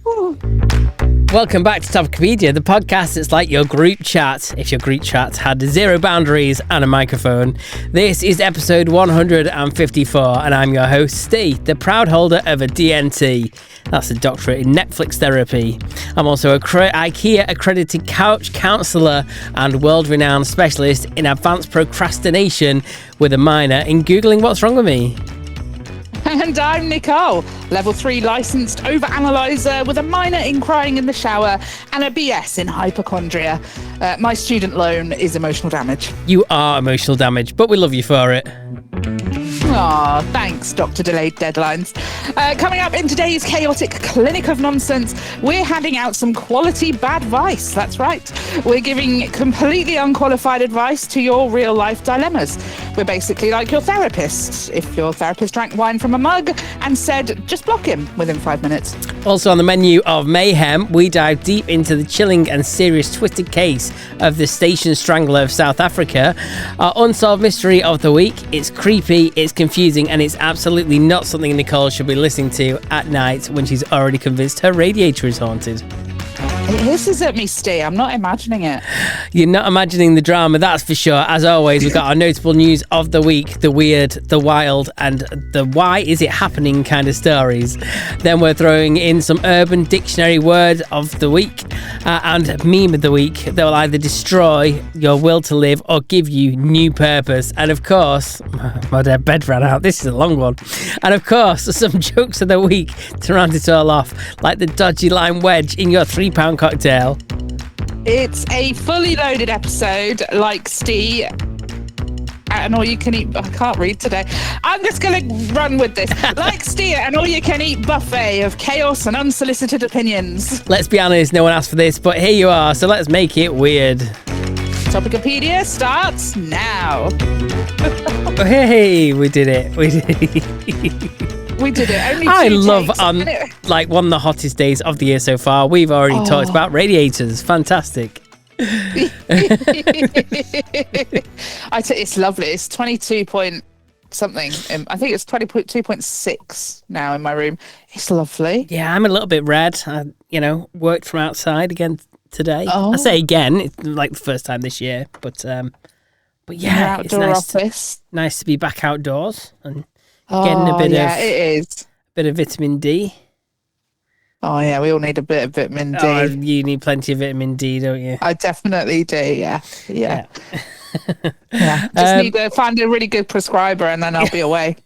Welcome back to Topicopedia, the podcast that's like your group chat, if your group chat had zero boundaries and a microphone. This is episode 154, and I'm your host, Ste, the proud holder of a DNT. That's a doctorate in Netflix therapy. I'm also a IKEA-accredited couch counsellor and world-renowned specialist in advanced procrastination with a minor in Googling what's wrong with me. And I'm Nicole, level 3 licensed overanalyzer with a minor in crying in the shower and a BS in hypochondria. My student loan is emotional damage. You are emotional damage, but we love you for it. Aw, thanks, Dr. Delayed Deadlines. Coming up in today's chaotic clinic of nonsense, we're handing out some quality bad advice. That's right. We're giving completely unqualified advice to your real-life dilemmas. We're basically like your therapist. If your therapist drank wine from a mug and said, just block him within 5 minutes. Also on the menu of Mayhem, we dive deep into the chilling and serious twisted case of the station Strangler of South Africa. Our unsolved mystery of the week. It's creepy, it's confusing, and it's absolutely not something Nicole should be listening to at night when she's already convinced her radiator is haunted. It hisses at me, Ste. I'm not imagining it. You're not imagining the drama, that's for sure. As always, we've got our notable news of the week, the weird, the wild, and the why is it happening kind of stories. Then we're throwing in some urban dictionary word of the week and meme of the week that will either destroy your will to live or give you new purpose. And of course, my dead bed ran out. This is a long one. And of course, some jokes of the week to round it all off, like the dodgy lime wedge in your £3 cocktail. It's a fully loaded episode, like Ste, and all you can eat. I can't read today. I'm just going to run with this. Like Ste, and all you can eat buffet of chaos and unsolicited opinions. Let's be honest, no one asked for this, but here you are, so let's make it weird. Topicopedia starts now. Hey, we did it. We did it. We did it. Only I two love takes. like one of the hottest days of the year so far. We've already talked about radiators. Fantastic. It's lovely. It's 22 point something. I think it's 22.6 now in my room. It's lovely. Yeah, I'm a little bit red. I, worked from outside again today. Oh. I say again, it's like the first time this year, but yeah, it's nice to be back outdoors and getting a bit it is. Bit of vitamin D. Oh yeah, we all need a bit of vitamin D. Oh, you need plenty of vitamin D, don't you? I definitely do. Yeah. Yeah. Just need to find a really good prescriber, and then I'll be away.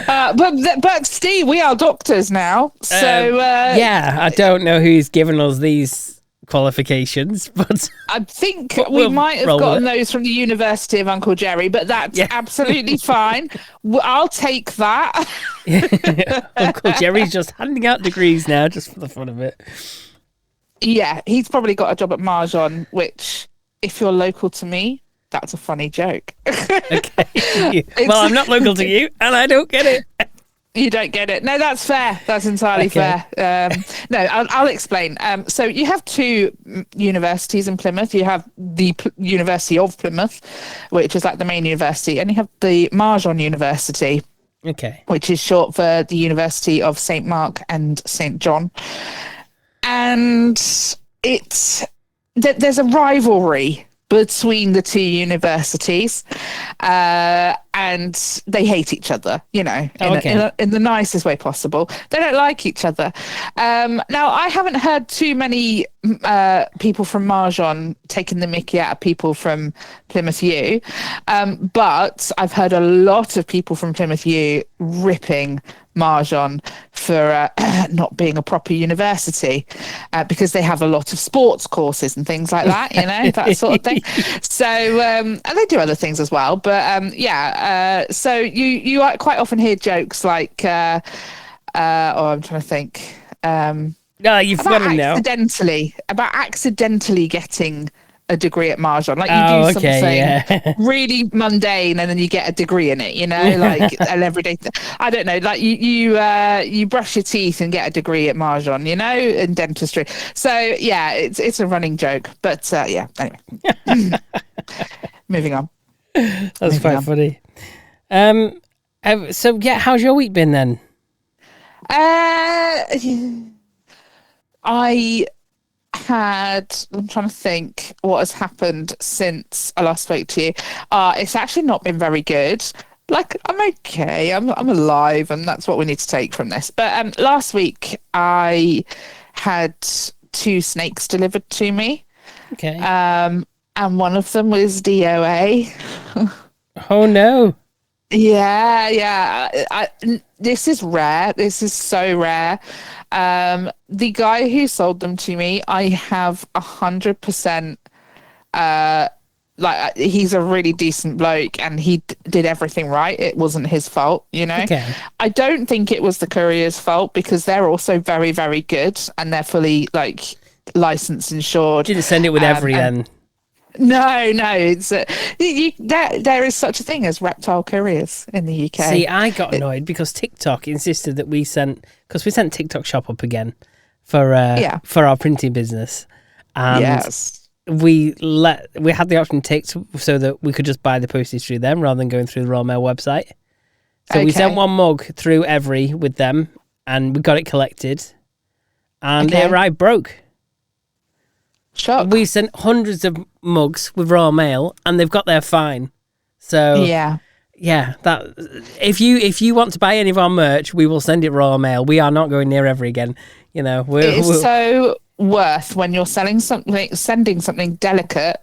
But Steve, we are doctors now, so I don't know who's given us these qualifications, but I think we might have gotten those from the University of Uncle Jerry, but that's absolutely fine. I'll take that. Uncle Jerry's just handing out degrees now, just for the fun of it. Yeah, he's probably got a job at Marjon, which, if you're local to me, that's a funny joke. Okay. Well, I'm not local to you, and I don't get it. You don't get it. No, that's fair. That's entirely fair. No, I'll explain. So you have two universities in Plymouth. You have the University of Plymouth, which is like the main university, and you have the Marjon University, which is short for the University of St. Mark and St. John. And there's a rivalry between the two universities, and they hate each other, in the nicest way possible. They don't like each other. Now, I haven't heard too many people from Marjon taking the mickey out of people from Plymouth U, but I've heard a lot of people from Plymouth U ripping Marjon for not being a proper university, because they have a lot of sports courses and things like that, that sort of thing. So, and they do other things as well. But so you quite often hear jokes like, I'm trying to think. No, you've got them now. About accidentally getting a degree at Marjon, like you do something really mundane and then you get a degree in it, like an everyday I don't know, like you brush your teeth and get a degree at Marjon, in dentistry. So yeah, it's a running joke, but anyway. Moving on. That's quite funny. So yeah, how's your week been then? I'm trying to think what has happened since I last spoke to you. It's actually not been very good. Like, I'm okay. I'm alive, and that's what we need to take from this. But last week I had 2 snakes delivered to me. Okay. And one of them was DOA. Oh no. Yeah. This is rare. This is so rare. The guy who sold them to me, I have 100%. Like, he's a really decent bloke, and he did everything right. It wasn't his fault, you know. Okay. I don't think it was the courier's fault, because they're also very, very good, and they're fully like licensed, insured. Didn't send it with every then. No, it's there is such a thing as reptile couriers in the UK. See, I got annoyed because TikTok insisted that we sent TikTok Shop up again for our printing business. And yes. We had the option ticked so that we could just buy the postage through them rather than going through the Royal Mail website. So we sent one mug through Every with them, and we got it collected, and it arrived broke. Shock. We sent hundreds of mugs with Royal Mail, and they've got there fine. So yeah, that if you want to buy any of our merch, we will send it Royal Mail. We are not going near Every again. You know, it's so worth, when you're sending something delicate,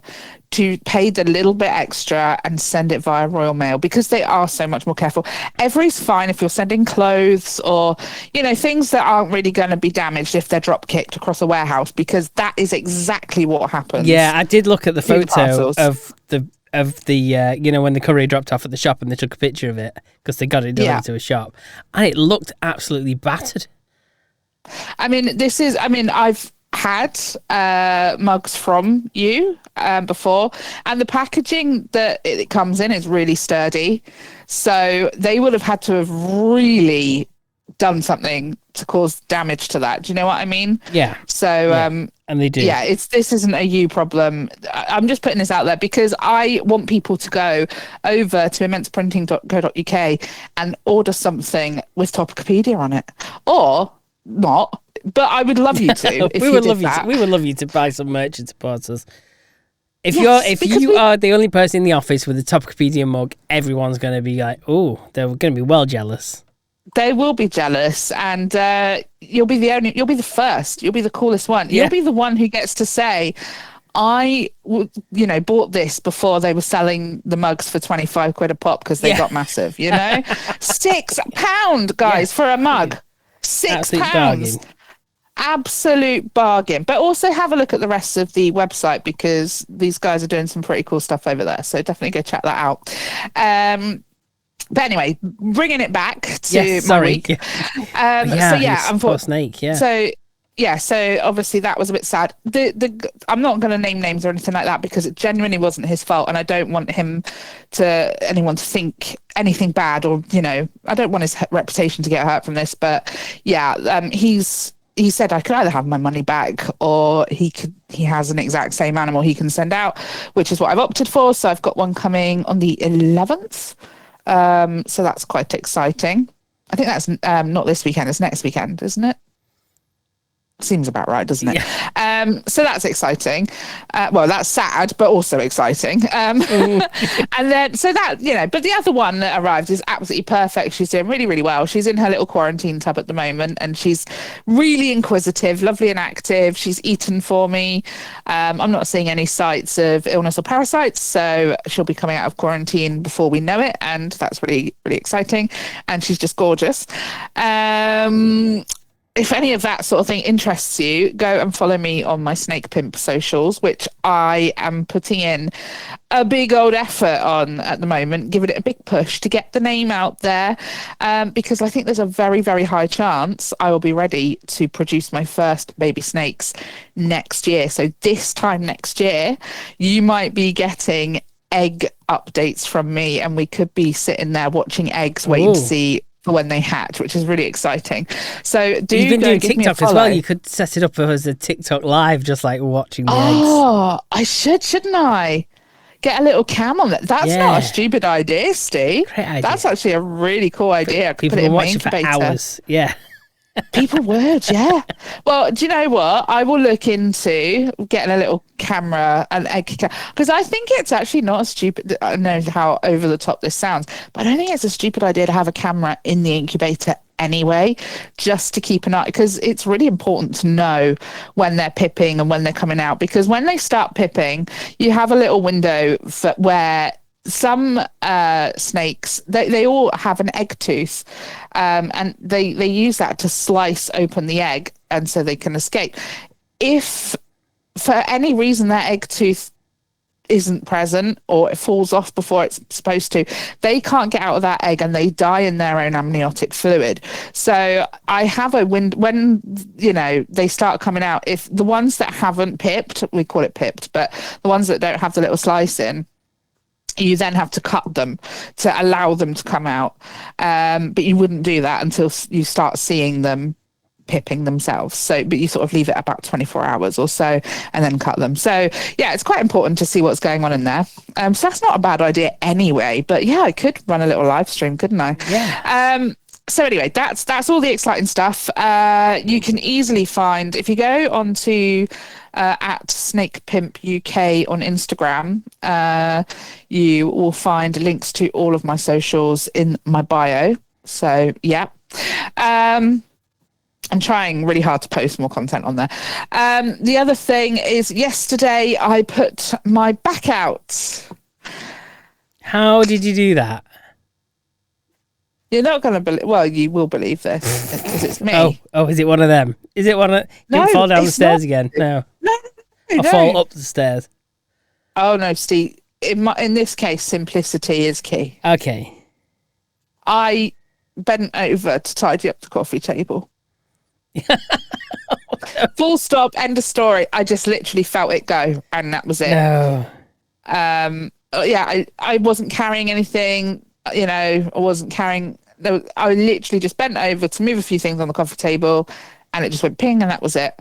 to pay the little bit extra and send it via Royal Mail, because they are so much more careful. Every's fine if you're sending clothes or, you know, things that aren't really going to be damaged if they're drop kicked across a warehouse, because that is exactly what happens. Yeah, I did look at the photo of the you know, when the courier dropped off at the shop and they took a picture of it because they got it delivered to a shop, and it looked absolutely battered. I mean, I've had mugs from you before, and the packaging that it comes in is really sturdy, so they would have had to have really done something to cause damage to that. Do you know what I mean? Yeah. So and they do. Yeah, this isn't a you problem. I'm just putting this out there because I want people to go over to immenceprinting.co.uk and order something with Topicopedia on it, or not. But I would love you to. We would love you to buy some merch and support us. If you are the only person in the office with a Topicopedia mug, everyone's going to be like, oh, they're going to be well jealous. They will be jealous, and you'll be the first. You'll be the coolest one. Yeah. You'll be the one who gets to say, I bought this before they were selling the mugs for 25 quid a pop because they got massive, you know? £6, guys, for a mug. £6. Absolute bargain. But also have a look at the rest of the website, because these guys are doing some pretty cool stuff over there. So definitely go check that out. But anyway, bringing it back to my week. Unfortunately. So obviously that was a bit sad. I'm not going to name names or anything like that, because it genuinely wasn't his fault, and I don't want anyone to think anything bad, or, you know, I don't want his reputation to get hurt from this. But he said I could either have my money back, or he has an exact same animal he can send out, which is what I've opted for. So I've got one coming on the 11th. So that's quite exciting. I think that's not this weekend, it's next weekend, isn't it? Seems about right, doesn't it? Yeah. So that's exciting. Well, that's sad, but also exciting. And then, so that, you know, but the other one that arrived is absolutely perfect. She's doing really, really well. She's in her little quarantine tub at the moment, and she's really inquisitive, lovely and active. She's eaten for me. I'm not seeing any signs of illness or parasites, so she'll be coming out of quarantine before we know it, and that's really, really exciting. And she's just gorgeous. If any of that sort of thing interests you, go and follow me on my Snake Pimp socials, which I am putting in a big old effort on at the moment, giving it a big push to get the name out there, because I think there's a very, very high chance I will be ready to produce my first baby snakes next year. So this time next year, you might be getting egg updates from me, and we could be sitting there watching eggs, waiting to see when they hatch, which is really exciting. So you've been doing TikTok as well. You could set it up as a TikTok live, just like watching the eggs. Oh, I shouldn't I? get a little cam on that. That's not a stupid idea, Steve. Great idea. That's actually a really cool idea. People will watch it for hours. Yeah. People would, yeah. Well, do you know what? I will look into getting a little camera, an egg, because I think it's actually not a stupid. I know how over the top this sounds, but I don't think it's a stupid idea to have a camera in the incubator anyway, just to keep an eye, because it's really important to know when they're pipping and when they're coming out, because when they start pipping, you have a little window where some snakes, they all have an egg tooth, and they use that to slice open the egg, and so they can escape. If for any reason that egg tooth isn't present or it falls off before it's supposed to, they can't get out of that egg and they die in their own amniotic fluid. So I have when they start coming out, if the ones that haven't pipped, we call it pipped, but the ones that don't have the little slice in, you then have to cut them to allow them to come out. But you wouldn't do that until you start seeing them pipping themselves. So, but you sort of leave it about 24 hours or so and then cut them. So yeah, it's quite important to see what's going on in there. So that's not a bad idea anyway, but yeah, I could run a little live stream, couldn't I? Yeah. So anyway, that's all the exciting stuff. You can easily find, if you go onto at Snake Pimp UK on Instagram, you will find links to all of my socials in my bio. So yeah. I'm trying really hard to post more content on there. The other thing is, yesterday I put my back out. How did you do that? You're not going to believe. Well, you will believe this because it's me. Oh, is it one of them? Is it one of? You didn't fall down the stairs again? No. No. Fall up the stairs. Oh no, Steve. In this case, simplicity is key. Okay. I bent over to tidy up the coffee table. Full stop, end of story. I just literally felt it go, and that was it. No. Yeah, I wasn't carrying anything. I wasn't carrying. I literally just bent over to move a few things on the coffee table, and it just went ping, and that was it.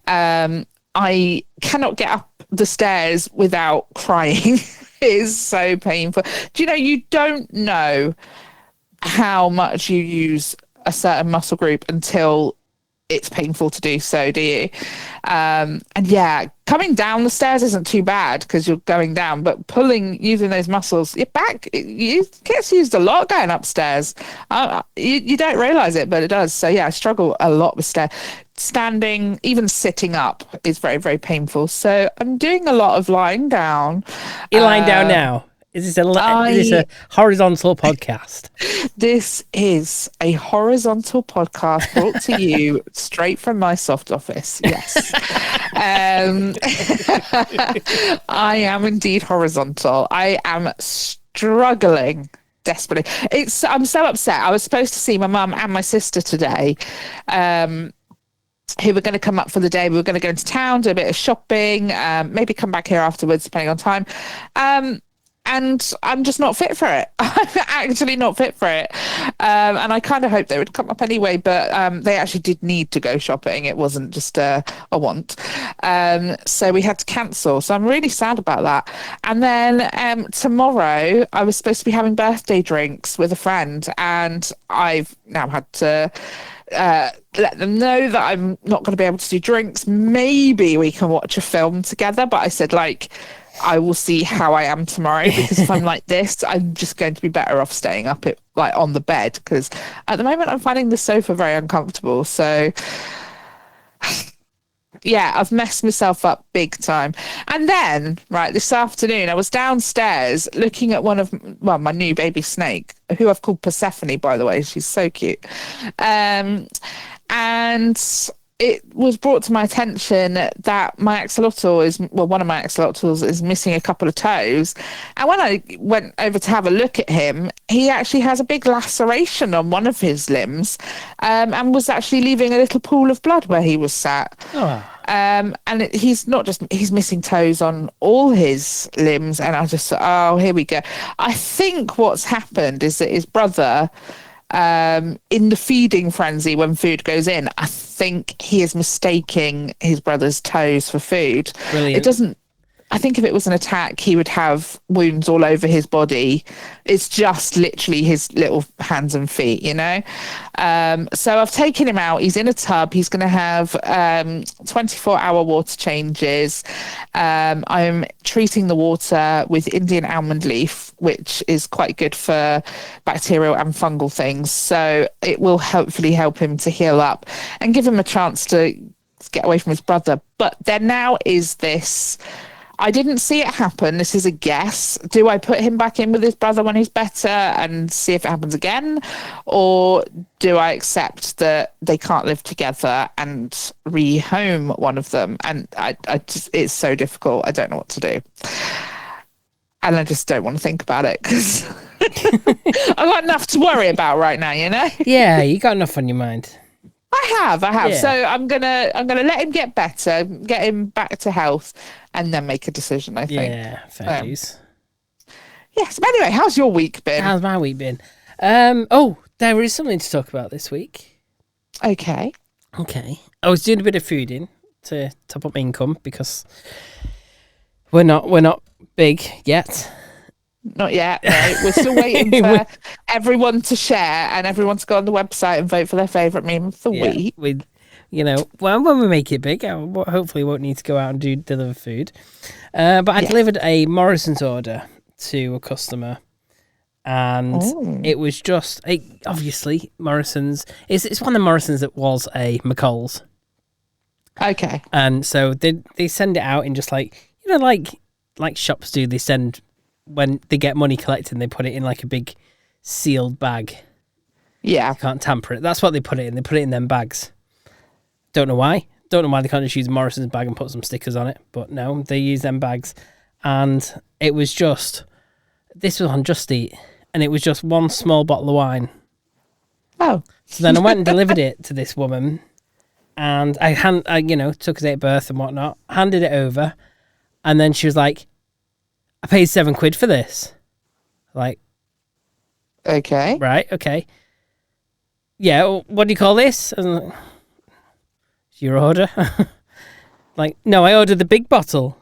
I cannot get up the stairs without crying. It is so painful. Do you don't know how much you use a certain muscle group until it's painful to do so, do you? And yeah, coming down the stairs isn't too bad because you're going down, but using those muscles, your back, it gets used a lot going upstairs. You don't realize it, but it does. So yeah, I struggle a lot with stairs. Standing, even sitting up is very, very painful. So I'm doing a lot of lying down. You're lying down now? Is this a horizontal podcast? This is a horizontal podcast brought to you straight from my soft office. Yes. I am indeed horizontal. I am struggling desperately. I'm so upset. I was supposed to see my mum and my sister today, who were going to come up for the day. We were going to go into town, do a bit of shopping, maybe come back here afterwards, depending on time. And I'm just not fit for it. I'm actually not fit for it. And I kind of hoped they would come up anyway, but they actually did need to go shopping. It wasn't just a want. So we had to cancel. So I'm really sad about that. And then tomorrow I was supposed to be having birthday drinks with a friend, and I've now had to let them know that I'm not going to be able to do drinks. Maybe we can watch a film together, but I said, I will see how I am tomorrow, because if I'm like this, I'm just going to be better off staying up on the bed, because at the moment I'm finding the sofa very uncomfortable. So yeah, I've messed myself up big time. And then this afternoon I was downstairs looking at one of my new baby snake, who I've called Persephone, by the way. She's so cute. And it was brought to my attention that my axolotl one of my axolotls is missing a couple of toes. And when I went over to have a look at him, he actually has a big laceration on one of his limbs, and was actually leaving a little pool of blood where he was sat. Oh. And he's missing toes on all his limbs. And I just thought, oh, here we go. I think what's happened is that his brother, in the feeding frenzy when food goes in, I think he is mistaking his brother's toes for food. Brilliant. I think if it was an attack, he would have wounds all over his body. It's just literally his little hands and feet, you know? So I've taken him out. He's in a tub. He's going to have 24-hour water changes. I'm treating the water with Indian almond leaf, which is quite good for bacterial and fungal things. So it will hopefully help him to heal up and give him a chance to get away from his brother. But there now is this... I didn't see it happen. This is a guess. Do I put him back in with his brother when he's better and see if it happens again? Or do I accept that they can't live together and rehome one of them? And I just, it's so difficult. I don't know what to do. And I just don't want to think about it because I've got enough to worry about right now, you know? Yeah, you got enough on your mind. I have. Yeah. So I'm gonna let him get better, get him back to health, and then make a decision. I think. Yeah, fair dues. Yes. But anyway, how's your week been? How's my week been? Oh, there is something to talk about this week. Okay. I was doing a bit of fooding to top up my income because we're not big yet. Not yet. No. We're still waiting for everyone to share and everyone to go on the website and vote for their favourite meme of the week. When we make it big, I hopefully won't need to go out and deliver food. But I delivered a Morrison's order to a customer, and it was just obviously Morrison's. It's one of the Morrison's that was a McColl's. Okay. And so they send it out in just like shops do. They send. When they get money collected, they put it in like a big sealed bag. Yeah. You can't tamper it. That's what they put it in. They put it in them bags. Don't know why. Don't know why they can't just use Morrison's bag and put some stickers on it. But no, they use them bags. And it was just... This was on Just Eat. And it was just one small bottle of wine. Oh. So then I went and delivered it to this woman. And I took her date of birth and whatnot. Handed it over. And then she was like... I paid £7 for this. Like, okay. Right, okay. Yeah, well, what do you call this? And like, your order? Like, no, I ordered the big bottle.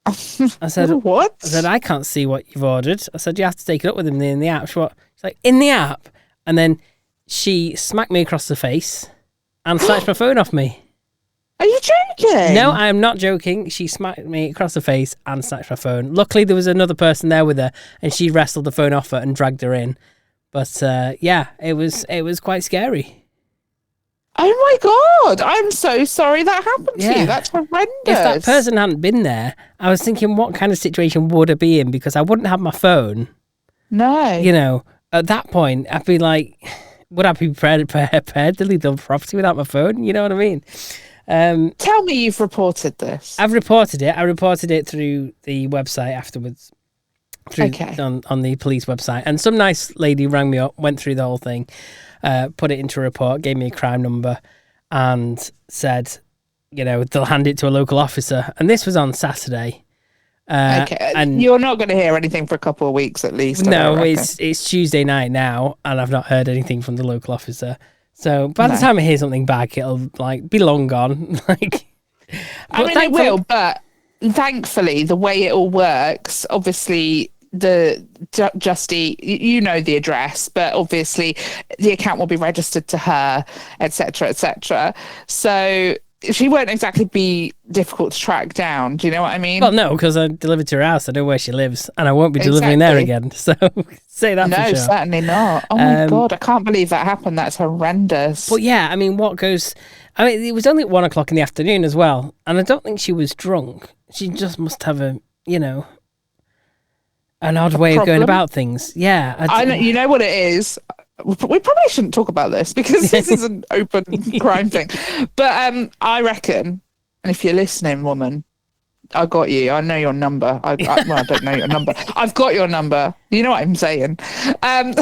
I said, what? I said, I can't see what you've ordered. I said, you have to take it up with him in the app. She's like, in the app? And then she smacked me across the face and snatched my phone off me. Are you joking? No, I am not joking. She smacked me across the face and snatched my phone. Luckily, there was another person there with her, and she wrestled the phone off her and dragged her in. But it was quite scary. Oh my God! I'm so sorry that happened to you. That's horrendous. If that person hadn't been there, I was thinking, what kind of situation would I be in? Because I wouldn't have my phone. No. You know, at that point, I'd be like, would I be prepared to leave the property without my phone? You know what I mean? Tell me you've reported this. I've reported it. I reported it through the website afterwards. On the police website. And some nice lady rang me up, went through the whole thing, put it into a report, gave me a crime number, and said, they'll hand it to a local officer. And this was on Saturday. Okay. And you're not going to hear anything for a couple of weeks at least. No, it's Tuesday night now, and I've not heard anything from the local officer. So by the time I hear something back, it'll be long gone. It will, but thankfully the way it all works, obviously the Just Eat, you know the address, but obviously the account will be registered to her, etc., etc. So she won't exactly be difficult to track down. Do you know what I mean? Well, no, because I delivered to her house. I know where she lives, and I won't be delivering there again. So say that for sure. No, certainly not. Oh my God, I can't believe that happened. That's horrendous. But yeah, it was only at 1 o'clock in the afternoon as well, and I don't think she was drunk. She just must have an odd way of going about things. Yeah. I know, you know what it is? We probably shouldn't talk about this because this is an open crime thing. But I reckon, and if you're listening, woman, I got you. I know your number. I don't know your number. I've got your number. You know what I'm saying? I'm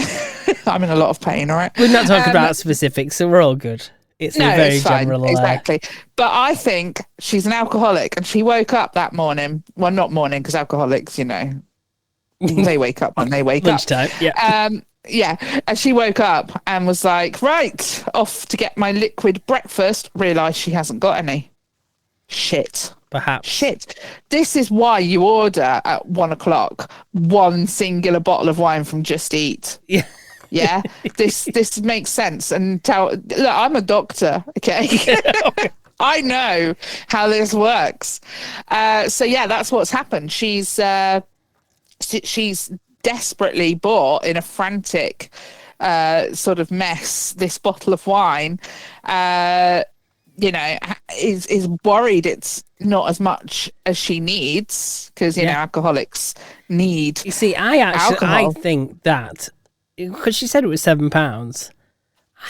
in a lot of pain, all right? We're not talking about specifics, so we're all good. It's a very general alert. Exactly. But I think she's an alcoholic and she woke up that morning. Well, not morning, because alcoholics, they wake up when they wake Lunchtime, up. Yeah. Yeah, and she woke up and was like, right, off to get my liquid breakfast, realised she hasn't got any. Shit. perhaps. Shit. This is why you order at 1:00 one singular bottle of wine from Just Eat. Yeah. Yeah. This makes sense. And look, I'm a doctor. Okay. I know how this works. So yeah, that's what's happened. She's desperately bought, in a frantic sort of mess, this bottle of wine. Is worried it's not as much as she needs, because you know, alcoholics need. You see, I think that, because she said it was £7,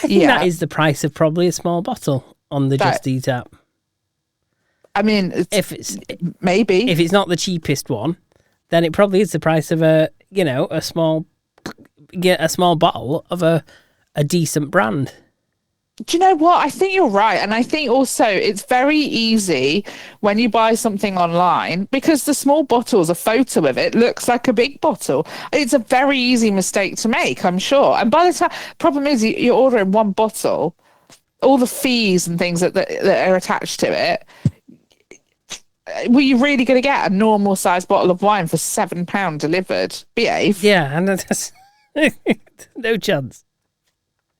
I think that is the price of probably a small bottle on the Just Eat app. I mean, maybe if it's not the cheapest one, then it probably is the price of a small bottle of a decent brand. Do you know what? I think you're right. And I think also it's very easy when you buy something online, because the small bottles, a photo of it looks like a big bottle. It's a very easy mistake to make, I'm sure. And by the time, problem is you're ordering one bottle, all the fees and things that are attached to it. Were you really going to get a normal sized bottle of wine for £7 delivered? Behave. Yeah, and that's no chance.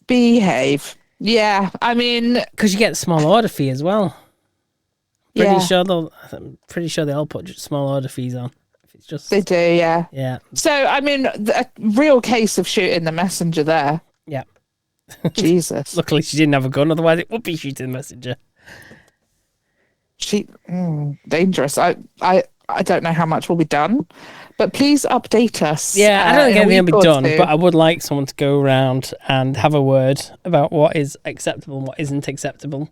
Behave. Yeah, I mean, because you get a small order fee as well. I'm pretty sure they all put small order fees on. If it's just they do, yeah. Yeah. So I mean, a real case of shooting the messenger there. Yeah. Jesus. Luckily, she didn't have a gun. Otherwise, it would be shooting the messenger. Dangerous. I don't know how much will be done, but please update us. Yeah, I don't think anything will be done, but I would like someone to go around and have a word about what is acceptable and what isn't acceptable.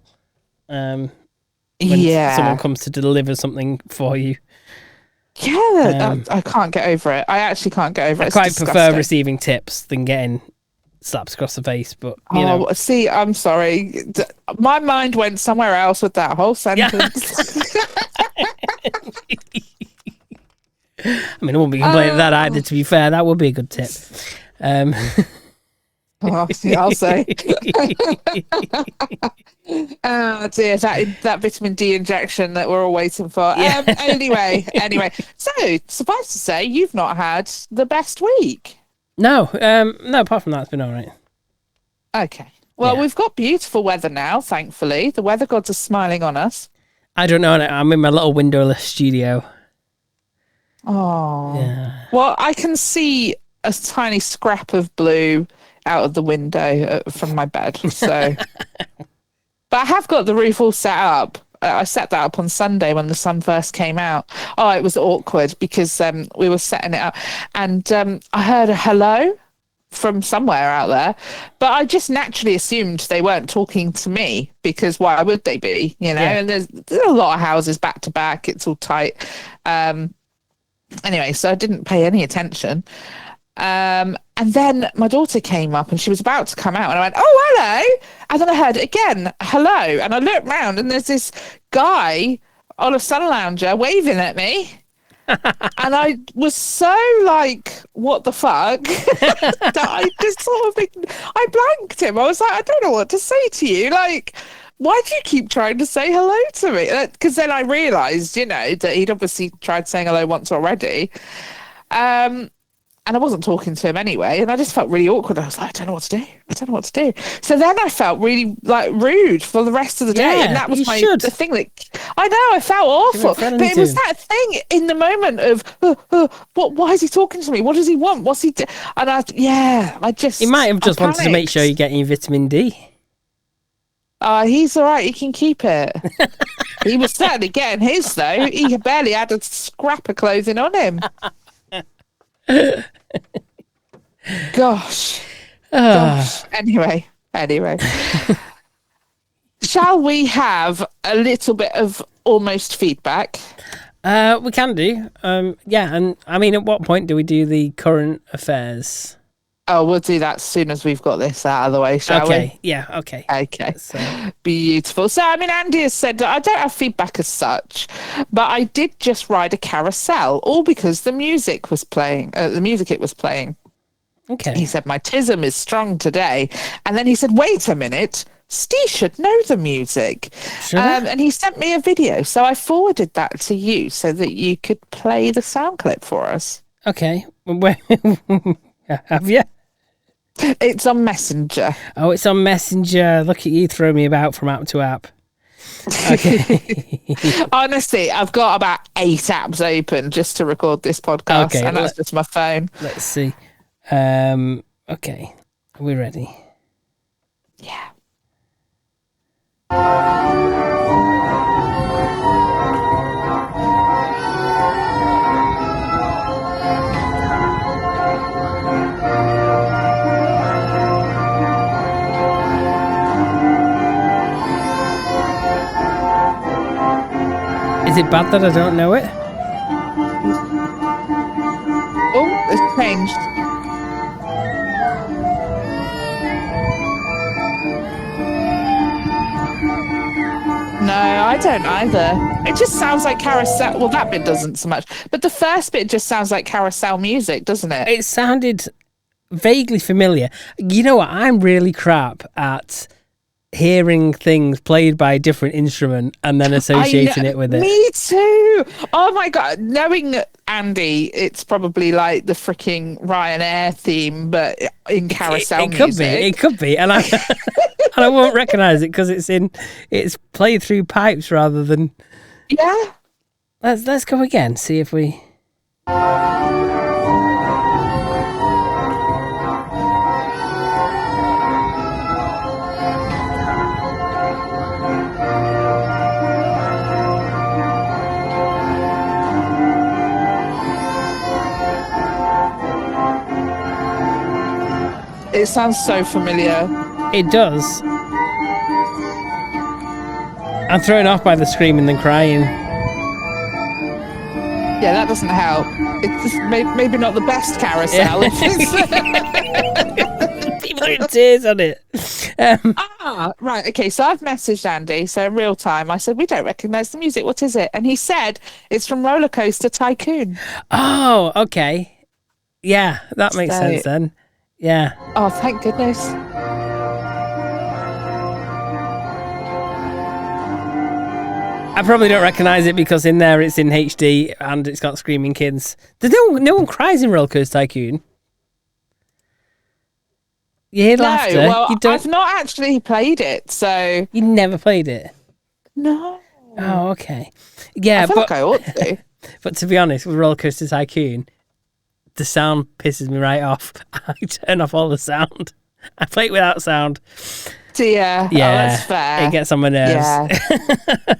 When someone comes to deliver something for you. Yeah, I can't get over it. I actually can't get over it. I quite prefer receiving tips than getting slaps across the face, but you know. See, I'm sorry. My mind went somewhere else with that whole sentence. I mean, I wouldn't be complaining that either, to be fair. That would be a good tip. I'll say. Oh dear, that vitamin D injection that we're all waiting for. Anyway. So, suffice to say, you've not had the best week. No, apart from that, it's been all right. Okay. Well, we've got beautiful weather now, thankfully. The weather gods are smiling on us. I don't know. I'm in my little windowless studio. Oh. Yeah. Well, I can see a tiny scrap of blue out of the window from my bed. So, but I have got the roof all set up. I set that up on Sunday when the sun first came out. Oh, it was awkward because we were setting it up, and I heard a hello from somewhere out there, but I just naturally assumed they weren't talking to me, because why would they be? You know, and there's a lot of houses back to back. It's all tight. Anyway, so I didn't pay any attention. And then my daughter came up and she was about to come out, and I went, oh, hello. And then I heard again, hello. And I looked round and there's this guy on a sun lounger waving at me. And I was so like, what the fuck? That I just sort of, I blanked him. I was like, I don't know what to say to you. Like, why do you keep trying to say hello to me? Because then I realised, you know, that he'd obviously tried saying hello once already. And I wasn't talking to him anyway, and I just felt really awkward. I was like, I don't know what to do. So then I felt really like rude for the rest of the day, and that was the thing that I know. I felt awful, but it was that thing in the moment of what? Why is he talking to me? What does he want? What's he? And I just. He might have just wanted to make sure you're getting your vitamin D. He's all right. He can keep it. He was certainly getting his though. He barely had a scrap of clothing on him. Gosh. Anyway. Shall we have a little bit of almost feedback? We can do. And I mean, at what point do we do the current affairs? Oh, we'll do that as soon as we've got this out of the way, shall we? Yeah, okay. Okay. So. Beautiful. So, I mean, Andy has said I don't have feedback as such, but I did just ride a carousel, all because the music was playing. It was playing. Okay. He said, my tism is strong today. And then he said, wait a minute, Steve should know the music. And he sent me a video. So I forwarded that to you so that you could play the sound clip for us. Okay. Have you? It's on Messenger. Oh, it's on Messenger. Look at you throw me about from app to app. Okay. Honestly, I've got about 8 apps open just to record this podcast, and that's just my phone. Let's see. Okay. Are we ready? Yeah. Is it bad that I don't know it? Oh, it's changed. No, I don't either. It just sounds like Carousel. Well, that bit doesn't so much. But the first bit just sounds like Carousel music, doesn't it? It sounded vaguely familiar. You know what? I'm really crap at hearing things played by a different instrument and then associating it with it. Me too. Oh my God. Knowing Andy, it's probably like the freaking Ryanair theme, but in Carousel music. It could be. And I and I won't recognise it because it's played through pipes rather than. Yeah. Let's go again. See if we. It sounds so familiar. It does. I'm thrown off by the screaming and crying. Yeah, that doesn't help. It's just maybe not the best Carousel. People are in tears on it. Right. Okay, so I've messaged Andy. So in real time, I said, we don't recognise the music. What is it? And he said, it's from Roller Coaster Tycoon. Oh, okay. Yeah, that makes sense then. Yeah. Oh, thank goodness. I probably don't recognise it because in there it's in HD and it's got screaming kids. There's no one cries in Roller Coaster Tycoon. You hear laughter. Well, I've not actually played it, so you never played it. No. Oh, okay. Yeah, I feel like I ought to. But to be honest, with Roller Coaster Tycoon, the sound pisses me right off. I turn off all the sound. I play it without sound. Yeah, that's fair. It gets on my nerves. Yeah.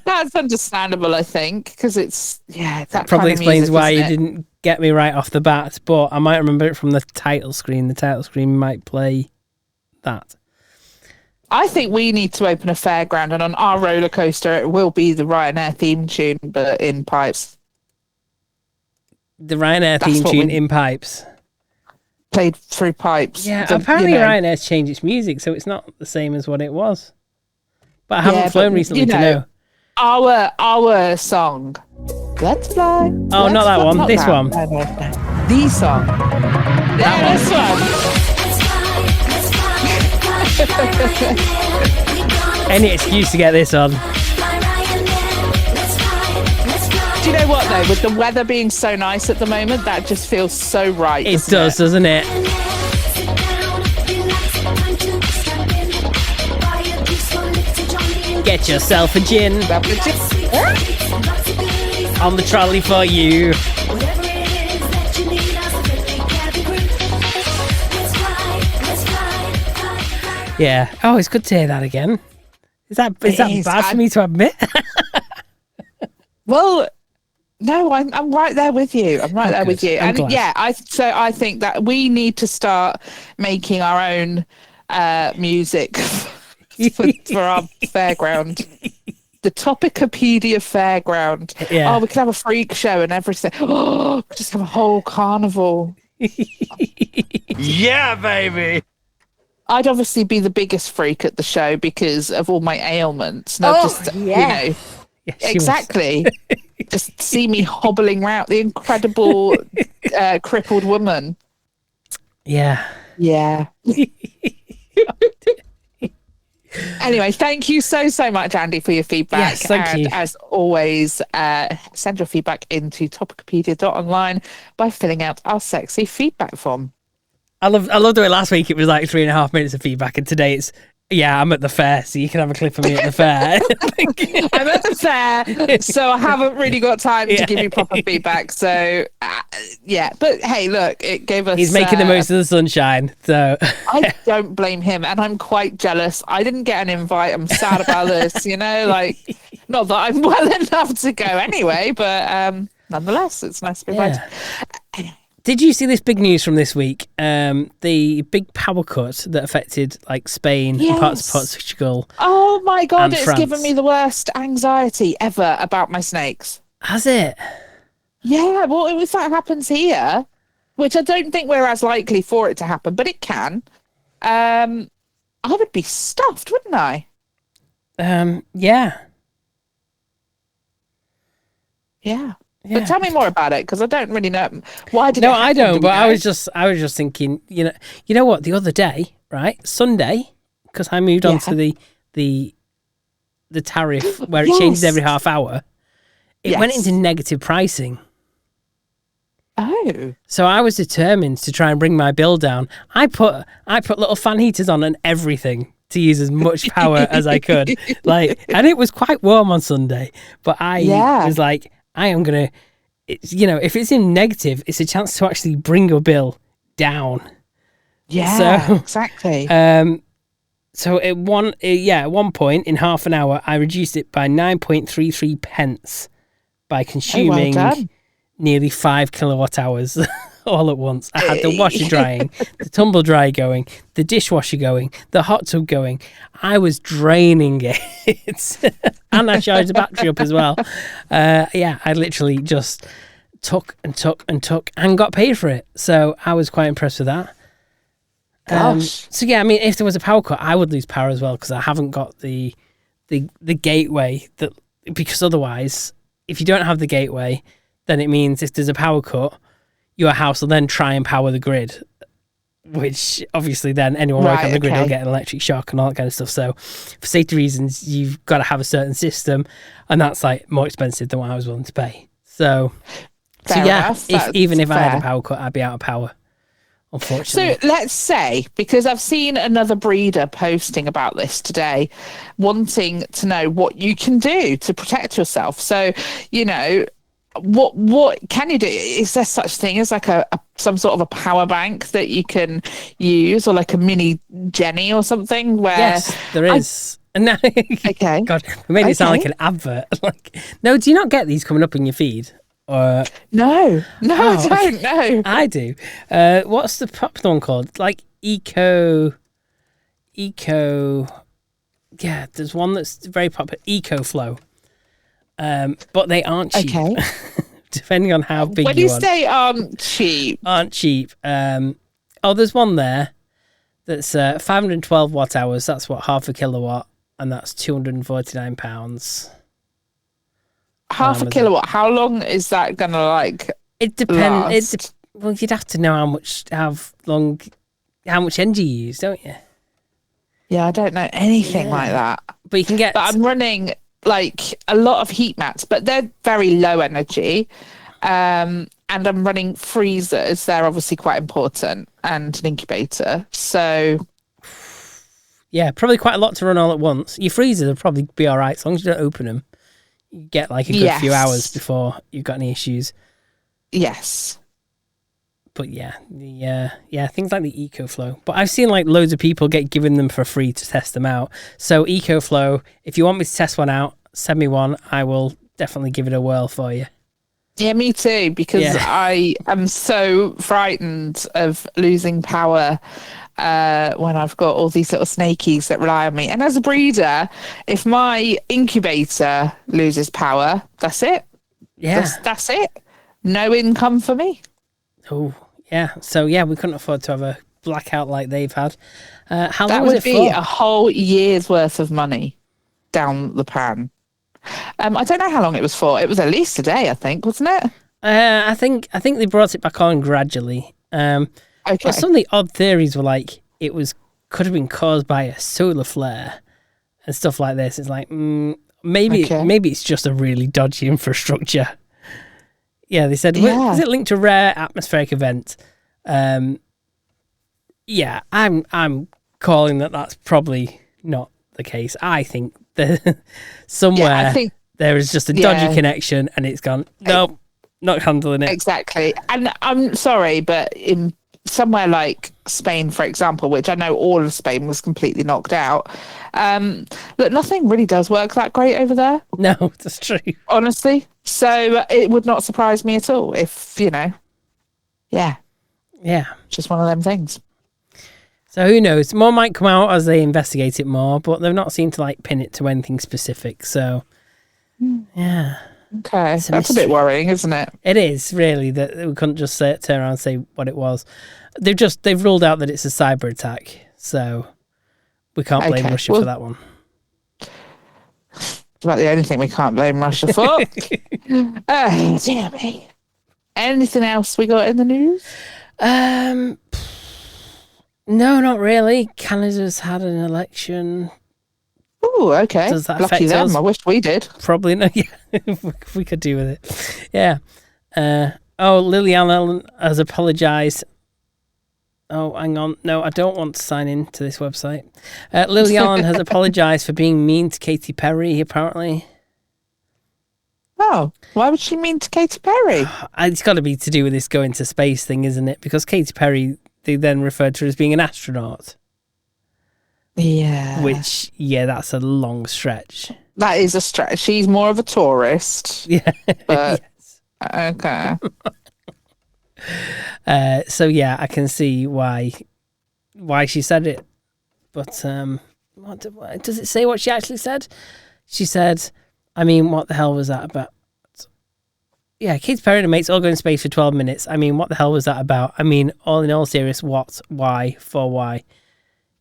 That's understandable, I think, because it's that probably kind of explains music, why you isn't it? didn't get me right off the bat. But I might remember it from the title screen. The title screen might play that. I think we need to open a fairground, and on our roller coaster, it will be the Ryanair theme tune, but in pipes. The Ryanair theme tune in pipes. Played through pipes. Yeah, apparently Ryanair's changed its music, so it's not the same as what it was. But I haven't flown recently to know. Our song, Let's Fly. Oh, not that one. This one. No. The song. This one. Any excuse to get this on. Do you know what though? With the weather being so nice at the moment, that just feels so right. It does, doesn't it? Get yourself a gin. On the trolley for you. Yeah. Oh, it's good to hear that again. Is that bad for me to admit? Well, no, I'm right there with you. I'm right there with you. I'm and glad. Yeah, I think that we need to start making our own music for our fairground. The Topicopedia Fairground. Yeah. Oh, we could have a freak show and everything. Oh, just have a whole carnival. Yeah, baby. I'd obviously be the biggest freak at the show because of all my ailments. Not Yeah, exactly. Just see me hobbling around, the incredible crippled woman. Yeah. Yeah. Anyway, thank you so much, Andy, for your feedback. Yes, thank you. As always, send your feedback into topicopedia.online by filling out our sexy feedback form. I love the way last week it was like 3.5 minutes of feedback, and today it's I'm at the fair, so you can have a clip of me at the fair. I'm at the fair, so I haven't really got time to give you proper feedback. So, but hey, look, it gave us. He's making the most of the sunshine, so I don't blame him, and I'm quite jealous. I didn't get an invite. I'm sad about this. Not that I'm well enough to go anyway, but nonetheless, it's nice to be invited. Anyway. Did you see this big news from this week? The big power cut that affected like Spain and parts of Portugal. Oh my God, it's France. given me the worst anxiety ever about my snakes. Has it? Yeah, well, if that happens here, which I don't think we're as likely for it to happen, but it can, I would be stuffed, wouldn't I? Yeah. But tell me more about it, because I don't really know. Why did No, it happen, I don't. But know? I was just thinking. You know what? The other day, right, Sunday, because I moved on to the tariff where it changes every half hour. It went into negative pricing. Oh. So I was determined to try and bring my bill down. I put little fan heaters on and everything to use as much power as I could. And it was quite warm on Sunday, but I was like, I am going to, if it's in negative, it's a chance to actually bring your bill down. Yeah, so, exactly. So at one point in half an hour, I reduced it by 9.33 pence by consuming nearly 5 kilowatt hours all at once. I had the washer drying, the tumble dryer going, the dishwasher going, the hot tub going. I was draining it. And I charged the battery up as well. I literally just took and got paid for it. So I was quite impressed with that. If there was a power cut, I would lose power as well, because I haven't got the gateway because otherwise, if you don't have the gateway, then it means if there's a power cut, your house will then try and power the grid, which obviously then anyone working on the grid will get an electric shock and all that kind of stuff. So for safety reasons, you've got to have a certain system, and that's like more expensive than what I was willing to pay. So even if I had a power cut, I'd be out of power, unfortunately. So let's say, because I've seen another breeder posting about this today, wanting to know what you can do to protect yourself. So, what can you do? Is there such thing as like some sort of a power bank that you can use, or like a mini Jenny or something? Yes, there is. Okay. God, we made it sound like an advert. No, do you not get these coming up in your feed? No, I don't know. I do. What's the popular one called? Like Eco. Yeah, there's one that's very popular. EcoFlow. But they aren't cheap. Okay. Depending on how big when you say aren't cheap. There's one there that's 512 watt hours. That's half a kilowatt, and that's £249. Half a kilowatt. How long is that gonna It depends. Well, you'd have to know how much energy you use, don't you? Yeah, I don't know anything like that. But you can get. But I'm running a lot of heat mats, but they're very low energy. And I'm running freezers. They're obviously quite important, and an incubator. So yeah, probably quite a lot to run all at once. Your freezers will probably be all right as long as you don't open them. You get a good few hours before you've got any issues. Yes. But things like the EcoFlow. But I've seen loads of people given them for free to test them out. So EcoFlow, if you want me to test one out, send me one. I will definitely give it a whirl for you. Yeah, me too, because I am so frightened of losing power when I've got all these little snakies that rely on me. And as a breeder, if my incubator loses power, that's it. Yeah. That's it. No income for me. Oh, yeah. So, we couldn't afford to have a blackout like they've had. How long was it for? That would be a whole year's worth of money down the pan. I don't know how long it was for. It was at least a day, I think, wasn't it? I think they brought it back on gradually. Okay. But some of the odd theories were could have been caused by a solar flare. and stuff like this. It's like, maybe it's just a really dodgy infrastructure. Yeah, they said, is it linked to rare atmospheric event? Yeah, I'm calling that's probably not the case. I think somewhere there is just a dodgy connection and it's gone, nope, not handling it. Exactly. And I'm sorry, but in somewhere like Spain, for example, which I know all of Spain was completely knocked out, look, nothing really does work that great over there. No, that's true. Honestly. So it would not surprise me at all if, Yeah. Just one of them things. So who knows? More might come out as they investigate it more, but they've not seemed to pin it to anything specific. So, yeah. Okay, that's a bit worrying, isn't it? It is, really, that we couldn't just turn around and say what it was. They've ruled out that it's a cyber attack, so we can't blame Russia for that one. It's about the only thing we can't blame Russia for. Oh, dear me. Anything else we got in the news? No, not really. Canada's had an election. Oh, okay. Does that Lucky affect them. us? I wish we did. Probably not. Yeah, we could do with it. Yeah. Lily Allen has apologised. Oh, hang on. No, I don't want to sign in to this website. Lily Allen has apologised for being mean to Katy Perry, apparently. Oh, why would she mean to Katy Perry? It's got to be to do with this going to space thing, isn't it? Because Katy Perry, they then referred to her as being an astronaut. Yeah. Which, that's a long stretch. That is a stretch. She's more of a tourist. Yeah. But, okay. So, I can see why she said it. But what does it say what she actually said? She said, I mean, what the hell was that about? Yeah, Katy Perry and her mates all go in space for 12 minutes. I mean, what the hell was that about? I mean, all in all serious, what, why, for why?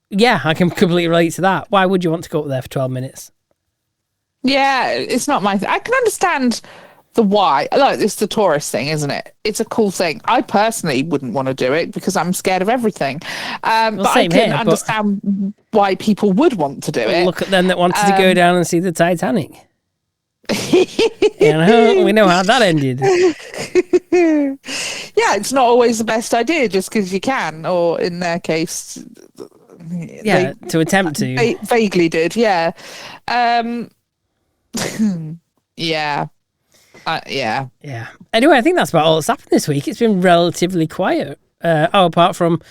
Yeah, I can completely relate to that. Why would you want to go up there for 12 minutes? Yeah, it's not my thing. I can understand the why. Look, it's the tourist thing, isn't it? It's a cool thing. I personally wouldn't want to do it because I'm scared of everything. But I can understand why people would want to do it. Look at them that wanted to go down and see the Titanic. We know how that ended. Yeah, it's not always the best idea just because you can, or in their case, to attempt to. They vaguely did, yeah. Yeah. Anyway, I think that's about all that's happened this week. It's been relatively quiet. Apart from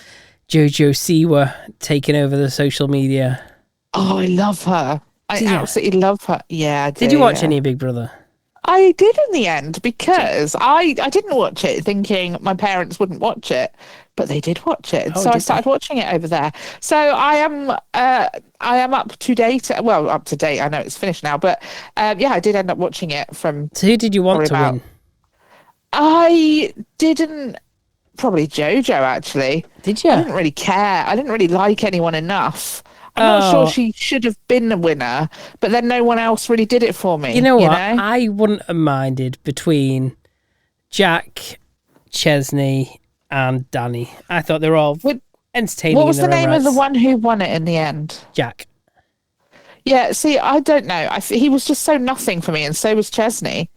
Jojo Siwa taking over the social media. Oh, I love her. I absolutely love her. Yeah, I do. Did you watch any Big Brother? I did in the end because I didn't watch it thinking my parents wouldn't watch it, but they did watch it. So I started watching it over there. So I am up to date. Well, up to date. I know it's finished now, but I did end up watching it from. So who did you want to win? I didn't. Probably Jojo, actually. Did you? I didn't really care. I didn't really like anyone enough. I'm not sure she should have been the winner, but then no one else really did it for me. You know what? I wouldn't have minded between Jack, Chesney, and Danny. I thought they were all entertaining. What was the name of the one who won it in the end? Jack. Yeah, see, I don't know. He was just so nothing for me, and so was Chesney.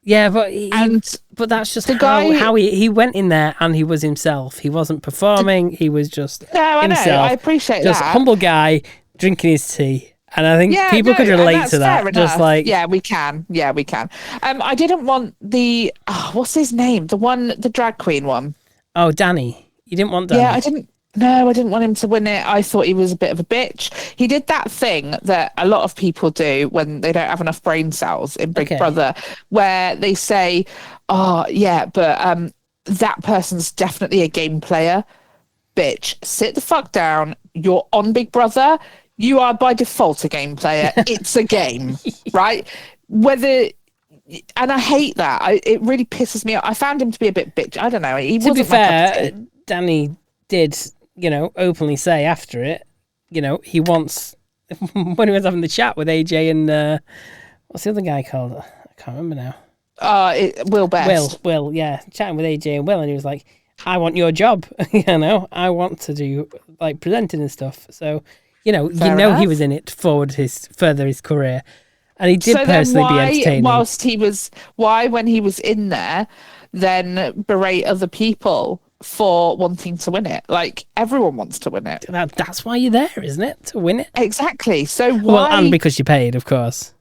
Yeah, but that's just how he went in there and he was himself. He wasn't performing. He was just I himself. know. I appreciate just that. Just humble guy drinking his tea. And I think people could relate to that. Just like we can. Yeah, we can. I didn't want the what's his name? The drag queen one. Oh, Danny. You didn't want Danny. Yeah, I didn't. No, I didn't want him to win it. I thought he was a bit of a bitch. He did that thing that a lot of people do when they don't have enough brain cells in Big Brother, where they say, oh, yeah, but that person's definitely a game player. Bitch, sit the fuck down. You're on Big Brother. You are by default a game player. It's a game, right? And I hate that. It really pisses me off. I found him to be a bit bitch. I don't know. To be fair, Danny did, openly say after it, he wants, when he was having the chat with AJ and, what's the other guy called? I can't remember now. Will Best. Will, yeah. Chatting with AJ and Will, and he was like, I want your job, I want to do, presenting and stuff. So He was in it to further his career. And he did personally be entertaining. Why, when he was in there, then berate other people for wanting to win it? Like, everyone wants to win it. That's why you're there, isn't it? To win it? Exactly. So why... Well, and because you're paid, of course.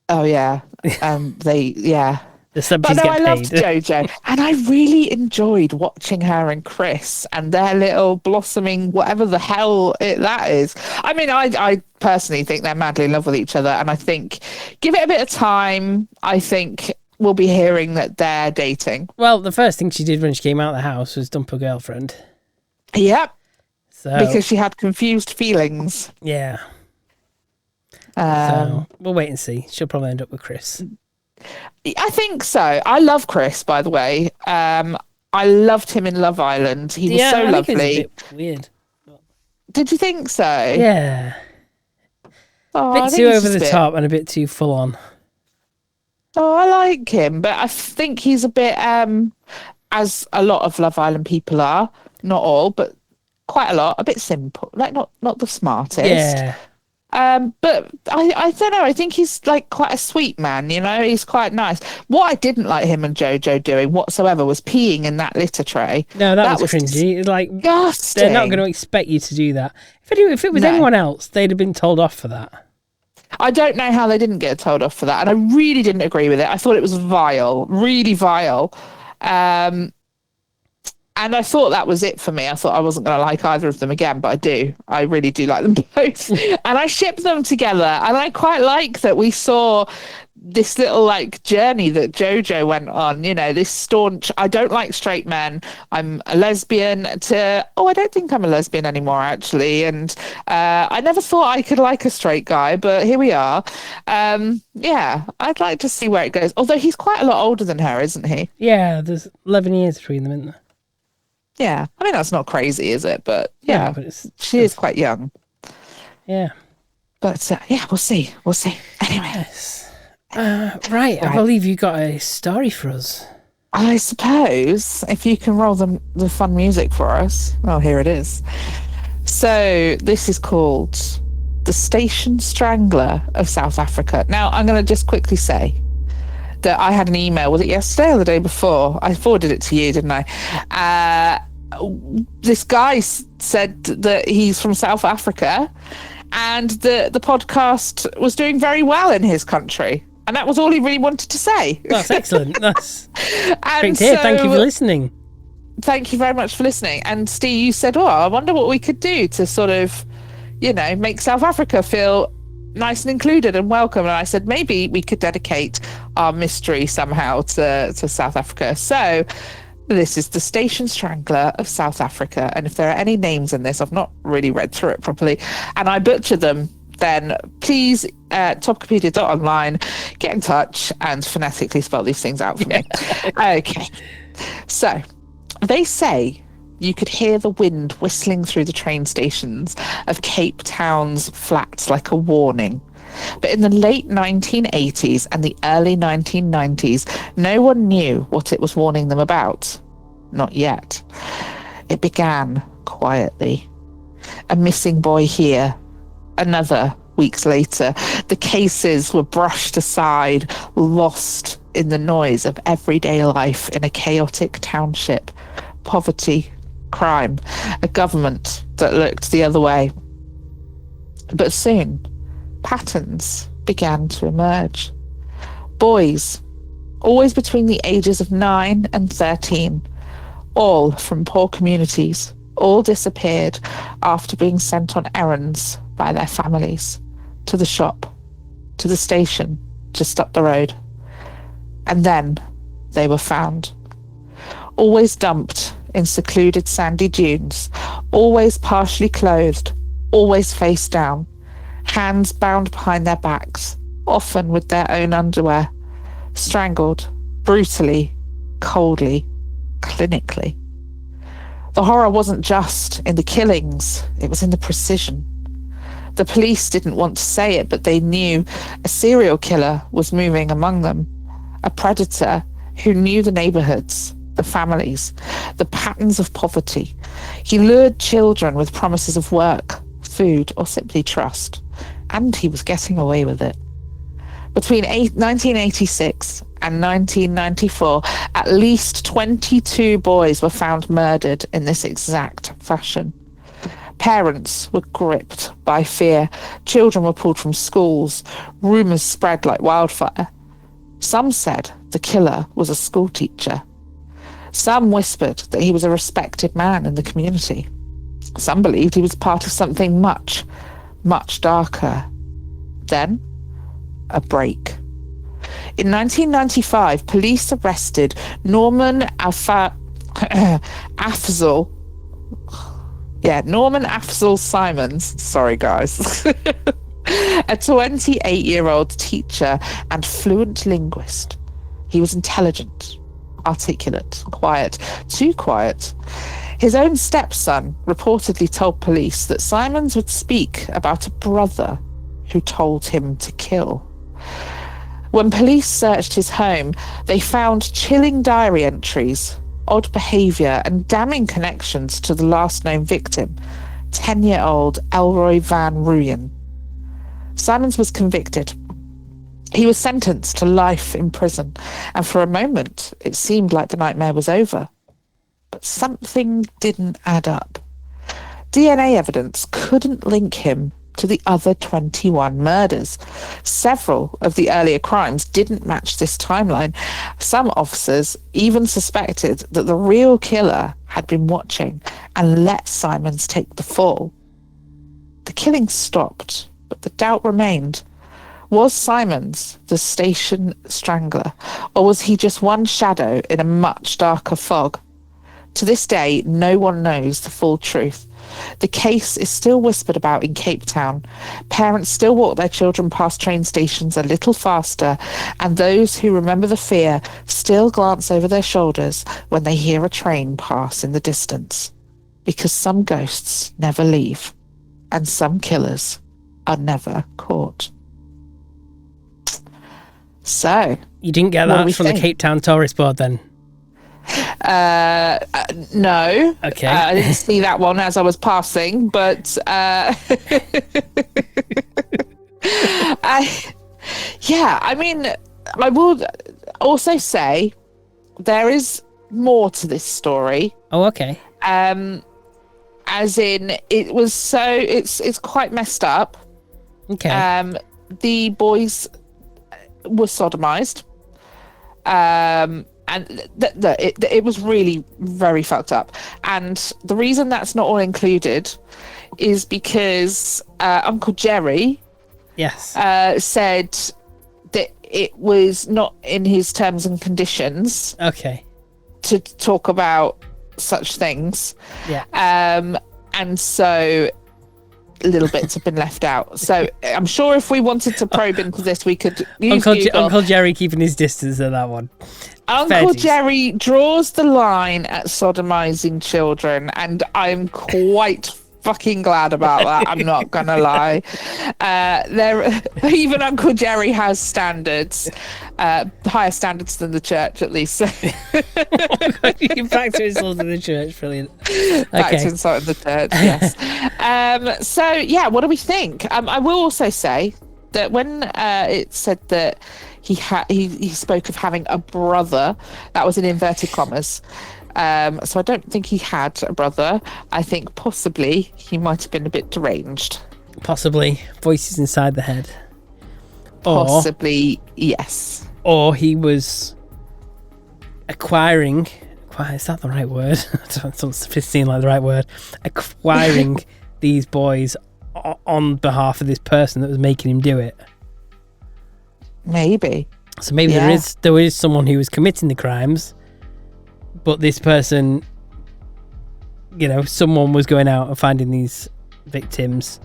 Oh, yeah. The celebrities get paid. I loved JoJo, and I really enjoyed watching her and Chris and their little blossoming, whatever the hell that is. I mean, I personally think they're madly in love with each other, and I think, give it a bit of time, I think we'll be hearing that they're dating. Well, the first thing she did when she came out of the house was dump her girlfriend. Yep. So, because she had confused feelings. Yeah. So we'll wait and see. She'll probably end up with Chris. I think so. I love Chris, by the way. I loved him in Love Island. He was so lovely. Think he was a bit weird. Did you think so? Yeah. Oh, a bit too over the top and a bit too full on. Oh, I like him, but I think he's a bit, as a lot of Love Island people are, not all, but quite a lot, a bit simple, like not the smartest. Yeah. But I don't know. I think he's like quite a sweet man, he's quite nice. What I didn't like him and JoJo doing whatsoever was peeing in that litter tray. No, that was cringy. It's like, disgusting. They're not going to expect you to do that. If it was anyone else, they'd have been told off for that. I don't know how they didn't get told off for that. And I really didn't agree with it. I thought it was vile, really vile. And I thought that was it for me. I thought I wasn't going to like either of them again, but I do. I really do like them both. And I ship them together. And I quite like that we saw this little journey that JoJo went on, this staunch, I don't like straight men, I'm a lesbian, to, I don't think I'm a lesbian anymore, actually. And I never thought I could like a straight guy, but here we are. I'd like to see where it goes. Although he's quite a lot older than her, isn't he? Yeah, there's 11 years between them, isn't there? Yeah, I mean, that's not crazy, is it? But yeah, but she is quite young. Yeah. But we'll see. Anyway. Yes. Right, I believe you got a story for us. I suppose, if you can roll the fun music for us. Well, here it is. So this is called The Station Strangler of South Africa. Now, I'm going to just quickly say that I had an email, was it yesterday or the day before? I forwarded it to you, didn't I? This guy said that he's from South Africa and the podcast was doing very well in his country. And that was all he really wanted to say. That's excellent. That's great to hear. Thank you for listening. Thank you very much for listening. And Steve, you said, I wonder what we could do to sort of, make South Africa feel nice and included and welcome. And I said, maybe we could dedicate our mystery somehow to South Africa. So this is The Station Strangler of South Africa. And if there are any names in this, I've not really read through it properly, and I butcher them, then please, topcopedia.online, get in touch and phonetically spell these things out for me. Okay. So, they say you could hear the wind whistling through the train stations of Cape Town's flats like a warning. But in the late 1980s and the early 1990s, no one knew what it was warning them about. Not yet. It began quietly. A missing boy here. Another weeks later. The cases were brushed aside, lost in the noise of everyday life in a chaotic township. Poverty, crime, a government that looked the other way. But soon, patterns began to emerge. Boys, always between the ages of 9 and 13, all from poor communities, all disappeared after being sent on errands by their families, to the shop, to the station, just up the road. And then they were found. Always dumped in secluded sandy dunes, always partially clothed, always face down, hands bound behind their backs, often with their own underwear, strangled, brutally, coldly, clinically. The horror wasn't just in the killings, it was in the precision. The police didn't want to say it, but they knew a serial killer was moving among them, a predator who knew the neighborhoods, the families, the patterns of poverty. He lured children with promises of work, food, or simply trust. And he was getting away with it. Between 1986 and 1994, at least 22 boys were found murdered in this exact fashion. Parents were gripped by fear. Children were pulled from schools. Rumours spread like wildfire. Some said the killer was a schoolteacher. Some whispered that he was a respected man in the community. Some believed he was part of something much, much darker. Then, a break. In 1995, police arrested Norman Afzal Simons. Sorry, guys. A 28-year-old teacher and fluent linguist. He was intelligent, articulate, quiet, too quiet. His own stepson reportedly told police that Simons would speak about a brother who told him to kill. When police searched his home, they found chilling diary entries, odd behaviour and damning connections to the last known victim, 10-year-old Elroy Van Ruyen. Simons was convicted. He was sentenced to life in prison, and for a moment it seemed like the nightmare was over. But something didn't add up. DNA evidence couldn't link him to the other 21 murders. Several of the earlier crimes didn't match this timeline. Some officers even suspected that the real killer had been watching and let Simons take the fall. The killing stopped, but the doubt remained. Was Simons the station strangler, or was he just one shadow in a much darker fog? To this day, no one knows the full truth. The case is still whispered about in Cape Town. Parents still walk their children past train stations a little faster, and those who remember the fear still glance over their shoulders when they hear a train pass in the distance. Because some ghosts never leave, and some killers are never caught. So, you didn't get that from the Cape Town Tourist Board then? No. Okay. I didn't see that one as I was passing, but I mean, I will also say there is more to this story. Oh, okay. As in, it's quite messed up. Okay. The boys were sodomized. And it was really very fucked up. And the reason that's not all included is because Uncle Jerry said that it was not in his terms and conditions to talk about such things. Yeah. And so little bits have been left out. So I'm sure if we wanted to probe into this, we could use Uncle Jerry keeping his distance on that one. Uncle Jerry draws the line at sodomizing children, and I'm quite fucking glad about that. I'm not gonna lie. Even Uncle Jerry has standards, higher standards than the church, at least. You back to insult in the church, brilliant. Back to insult in the church, yes. So yeah, what do we think? I will also say that when it said that he spoke of having a brother, that was in inverted commas. So I don't think he had a brother. I think possibly he might have been a bit deranged. Possibly. Voices inside the head. Possibly, yes. Or he was acquiring... Is that the right word? It doesn't seem like the right word. Acquiring these boys on behalf of this person that was making him do it. Maybe. So maybe there is someone who was committing the crimes, but this person, someone was going out and finding these victims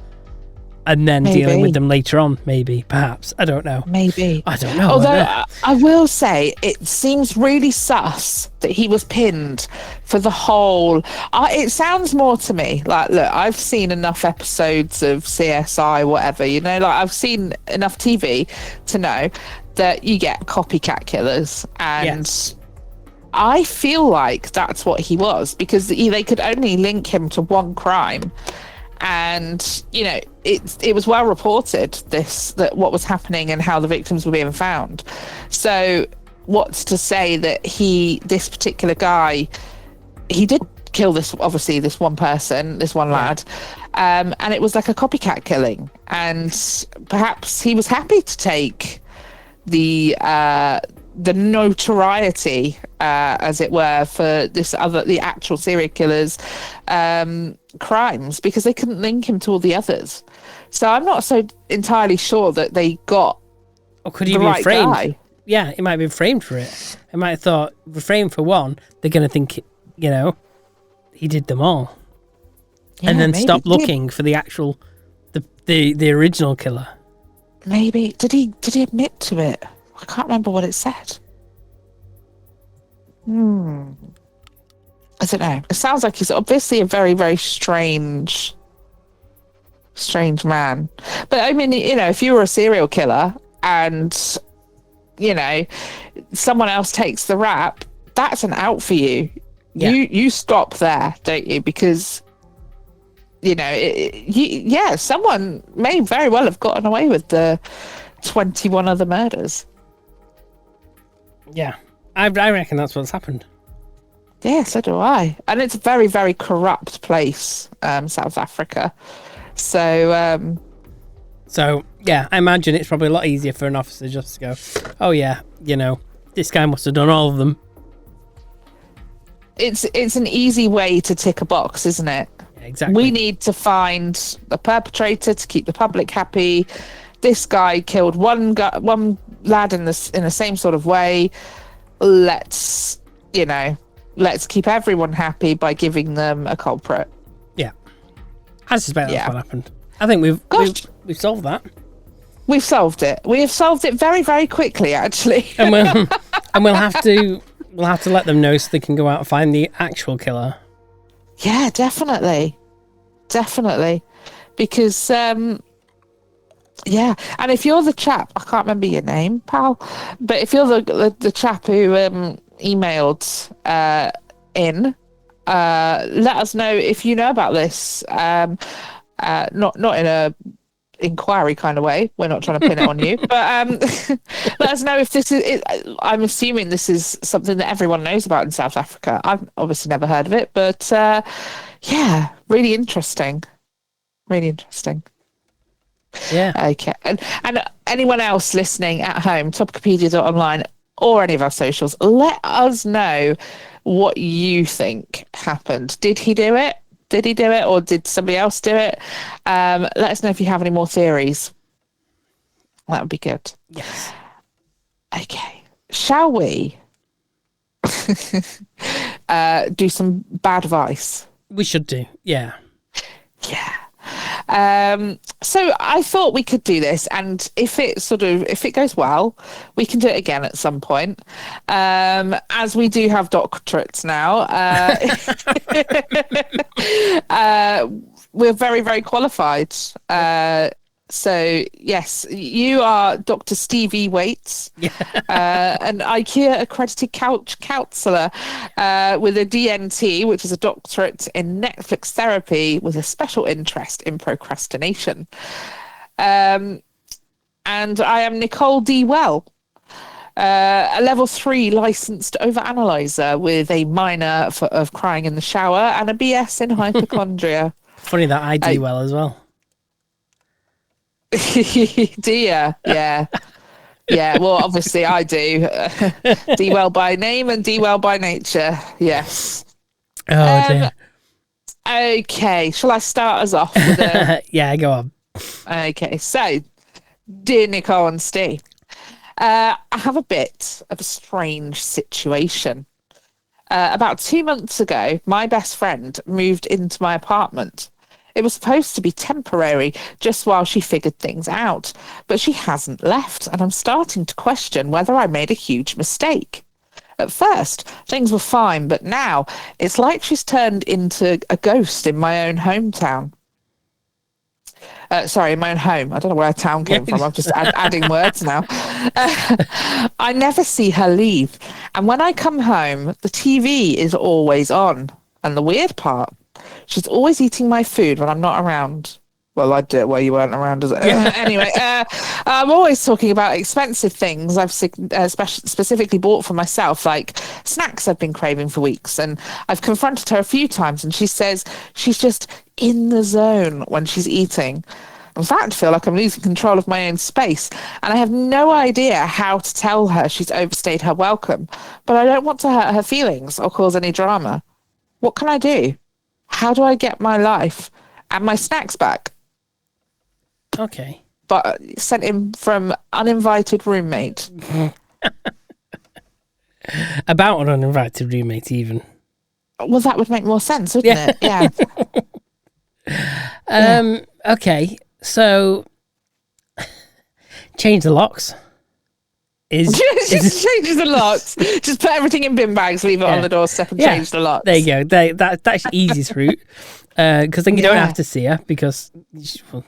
and then dealing with them later on, perhaps. I don't know. Maybe. I don't know. Although I will say it seems really sus that he was pinned for the whole... it sounds more to me like, look, I've seen enough episodes of CSI, whatever, I've seen enough TV to know that you get copycat killers, and I feel like that's what he was, because they could only link him to one crime, And, you know, it was well reported, that what was happening and how the victims were being found. So what's to say that this particular guy, he did kill this one person, this one lad, and it was like a copycat killing. And perhaps he was happy to take the notoriety, as it were, for the actual serial killer's crimes, because they couldn't link him to all the others. So I'm not so entirely sure that they got or could he be right framed? Guy. Yeah, he might have been framed for it. I might have thought, framed for one, they're going to think, you know, he did them all. Yeah, and then stop looking for the actual, the original killer. Maybe. Did he admit to it? I can't remember what it said. I don't know. It sounds like he's obviously a very, very strange man. But I mean, you know, if you were a serial killer and, you know, someone else takes the rap, that's an out for you. Yeah. You stop there, don't you? Because, you know, someone may very well have gotten away with the 21 other murders. Yeah, I reckon that's what's happened. Yeah, so do I. And it's a very, very corrupt place, South Africa. So yeah, I imagine it's probably a lot easier for an officer just to go, oh yeah, you know, this guy must have done all of them. It's an easy way to tick a box, isn't it? Yeah, exactly. We need to find a perpetrator to keep the public happy. This guy killed one lad in the same sort of way. Let's keep everyone happy by giving them a culprit. Yeah, I suspect that's what happened. I think we've solved that. We've solved it. We have solved it very, very quickly, actually. And we'll have to let them know so they can go out and find the actual killer. Yeah, definitely, because yeah, and if you're the chap, I can't remember your name, pal, but if you're the chap who emailed in, let us know if you know about this. Not in a inquiry kind of way. We're not trying to pin it on you, but let us know if this is. I'm assuming this is something that everyone knows about in South Africa. I've obviously never heard of it, but yeah, really interesting. Really interesting. Yeah. Okay. And anyone else listening at home, Topicopedia.online or any of our socials, let us know what you think happened. Did he do it? Or did somebody else do it? Let us know if you have any more theories. That would be good. Yes. Okay. Shall we do some bad advice? We should do. Yeah. Yeah. So I thought we could do this, and if it goes well, we can do it again at some point. As we do have doctorates now, we're very, very qualified. So yes, you are Dr. Stevie Waits, an IKEA accredited couch counsellor with a DNT, which is a doctorate in Netflix therapy with a special interest in procrastination. And I am Nicole D. Well, a level 3 licensed overanalyzer with a minor of crying in the shower and a BS in hypochondria. Funny that I do well as well. Do you? Yeah. Well, obviously I do. D well by name and D well by nature. Yes. Oh dear. Okay, shall I start us off with yeah, go on. Okay, so dear Nicole and Ste, I have a bit of a strange situation. About 2 months ago, my best friend moved into my apartment. It was supposed to be temporary, just while she figured things out, but she hasn't left, and I'm starting to question whether I made a huge mistake. At first, things were fine, but now it's like she's turned into a ghost in my own hometown. Sorry, in my own home. I don't know where town came from. I'm just adding words now. I never see her leave, and when I come home, the TV is always on. And the weird part, She's always eating my food when I'm not around. Well, I'd do it while you weren't around. Anyway, I'm always talking about expensive things I've specifically bought for myself, like snacks I've been craving for weeks. And I've confronted her a few times, and she says she's just in the zone when she's eating. In fact, I feel like I'm losing control of my own space, and I have no idea how to tell her she's overstayed her welcome, but I don't want to hurt her feelings or cause any drama. What can I do? How do I get my life and my snacks back? Okay. But sent him from uninvited roommate. About an uninvited roommate, even. Well, that would make more sense, wouldn't it? Yeah. Okay. So, change the locks. Just change the locks. Just put everything in bin bags, leave it on the doorstep, and change the locks. There you go. That's the easiest route. Because then you don't have to see her, because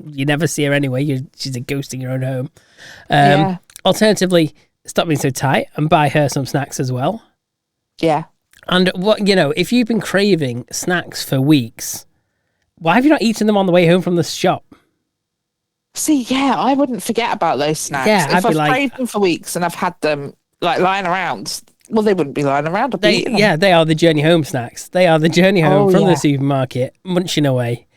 you never see her anyway. She's a ghost in your own home. Alternatively, stop being so tight and buy her some snacks as well. Yeah. And if you've been craving snacks for weeks, why have you not eaten them on the way home from the shop? See, I wouldn't forget about those snacks. Yeah, if I've craved them for weeks and I've had them lying around, well, they wouldn't be lying around. They are the journey home snacks. They are the journey home from the supermarket, munching away.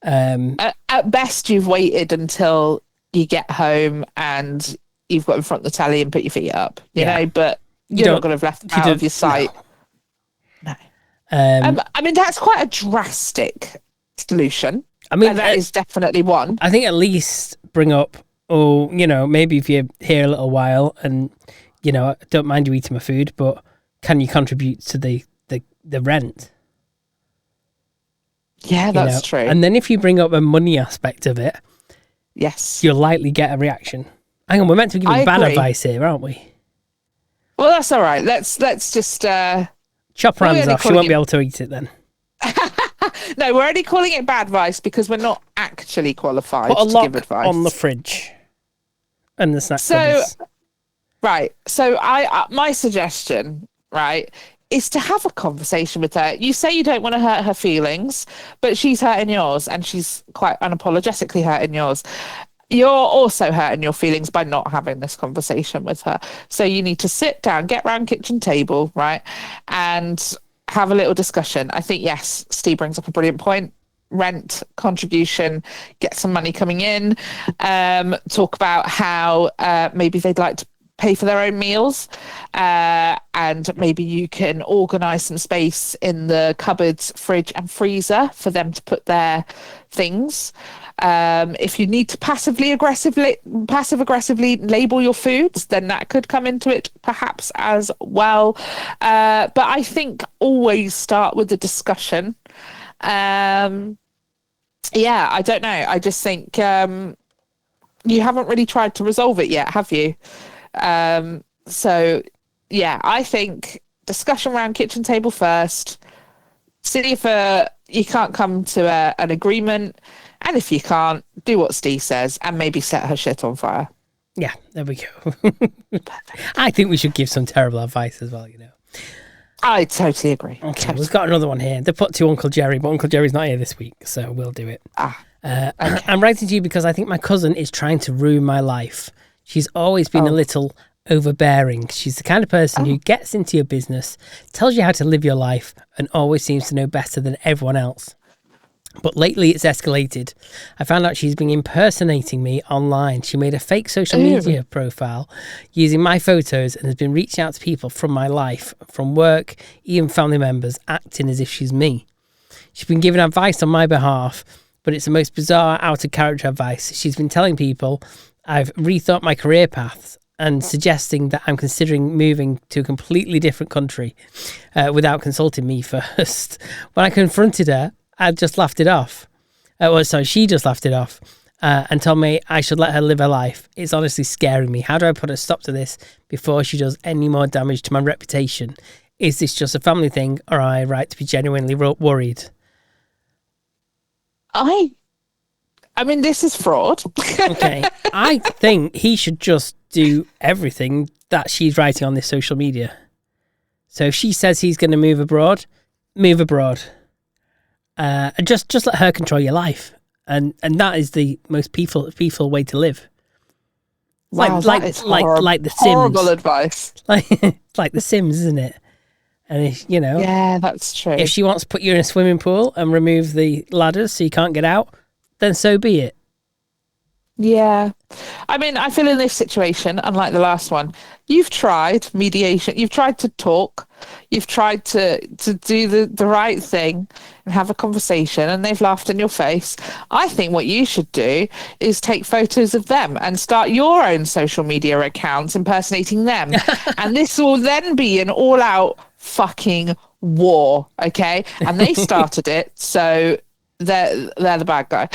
At best, you've waited until you get home and you've got in front of the telly and put your feet up, you know, but you're not going to have left them out of your sight. No. I mean, that's quite a drastic solution. I mean, that is definitely one. I think at least bring up, maybe if you're here a little while and, I don't mind you eating my food, but can you contribute to the rent? Yeah, that's true. And then if you bring up a money aspect of it, yes, you'll likely get a reaction. Hang on, we're meant to be giving bad advice here, aren't we? Well, that's all right. Let's just chop her hands off. She won't be able to eat it then. No, we're only calling it bad advice because we're not actually qualified to give advice. On the fridge and the snack cupboards. Right. So my suggestion, right, is to have a conversation with her. You say you don't want to hurt her feelings, but she's hurting yours, and she's quite unapologetically hurting yours. You're also hurting your feelings by not having this conversation with her. So you need to sit down, get round kitchen table, right, and have a little discussion. I think, yes, Steve brings up a brilliant point. Rent, contribution, get some money coming in. Talk about how maybe they'd like to pay for their own meals, and maybe you can organise some space in the cupboards, fridge and freezer for them to put their things. If you need to passive aggressively label your foods, then that could come into it perhaps as well. But I think always start with the discussion. I don't know. I just think you haven't really tried to resolve it yet, have you? I think discussion around kitchen table first. See if you can't come to an agreement. And if you can't, do what Steve says and maybe set her shit on fire. Yeah, there we go. I think we should give some terrible advice as well, I totally agree. Okay, we've got another one here. They put to Uncle Jerry, but Uncle Jerry's not here this week, so we'll do it. Okay. I'm writing to you because I think my cousin is trying to ruin my life. She's always been a little overbearing. She's the kind of person who gets into your business, tells you how to live your life, and always seems to know better than everyone else. But lately it's escalated. I found out she's been impersonating me online. She made a fake social media profile using my photos and has been reaching out to people from my life, from work, even family members, acting as if she's me. She's been giving advice on my behalf, but it's the most bizarre, out of character advice. She's been telling people I've rethought my career paths and suggesting that I'm considering moving to a completely different country without consulting me first. When I confronted her, I just laughed it off. She just laughed it off and told me I should let her live her life. It's honestly scaring me. How do I put a stop to this before she does any more damage to my reputation? Is this just a family thing, or am I right to be genuinely worried? I mean, this is fraud. Okay. I think he should just do everything that she's writing on this social media. So if she says he's going to move abroad, move abroad. And just let her control your life. And that is the most peaceful way to live. Wow, like the Sims. Horrible advice. Like the Sims, isn't it? And if, yeah, that's true. If she wants to put you in a swimming pool and remove the ladders so you can't get out, then so be it. Yeah. I mean, I feel in this situation, unlike the last one, you've tried mediation, you've tried to talk, you've tried to do the right thing and have a conversation, and they've laughed in your face. I think what you should do is take photos of them and start your own social media accounts impersonating them. And this will then be an all-out fucking war, okay? And they started it, so they're the bad guy.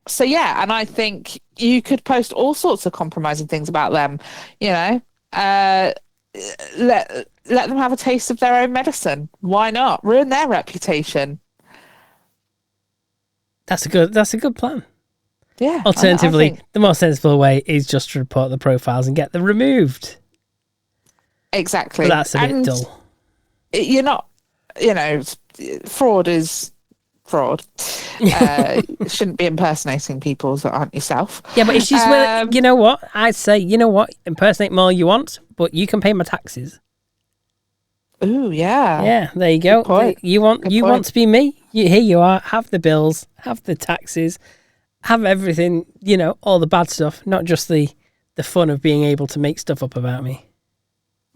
So yeah, and I think you could post all sorts of compromising things about them, let them have a taste of their own medicine. Why not? Ruin their reputation. That's a good plan. Yeah. Alternatively, the more sensible way is just to report the profiles and get them removed. Exactly. But that's a bit dull. You're not, fraud is fraud. Shouldn't be impersonating people that aren't yourself. Yeah, but if she's willing, you know what? I'd say, impersonate more you want, but you can pay my taxes. Ooh, yeah. Yeah, there you go. You want to be me? Here you are. Have the bills, have the taxes, have everything, all the bad stuff, not just the fun of being able to make stuff up about me.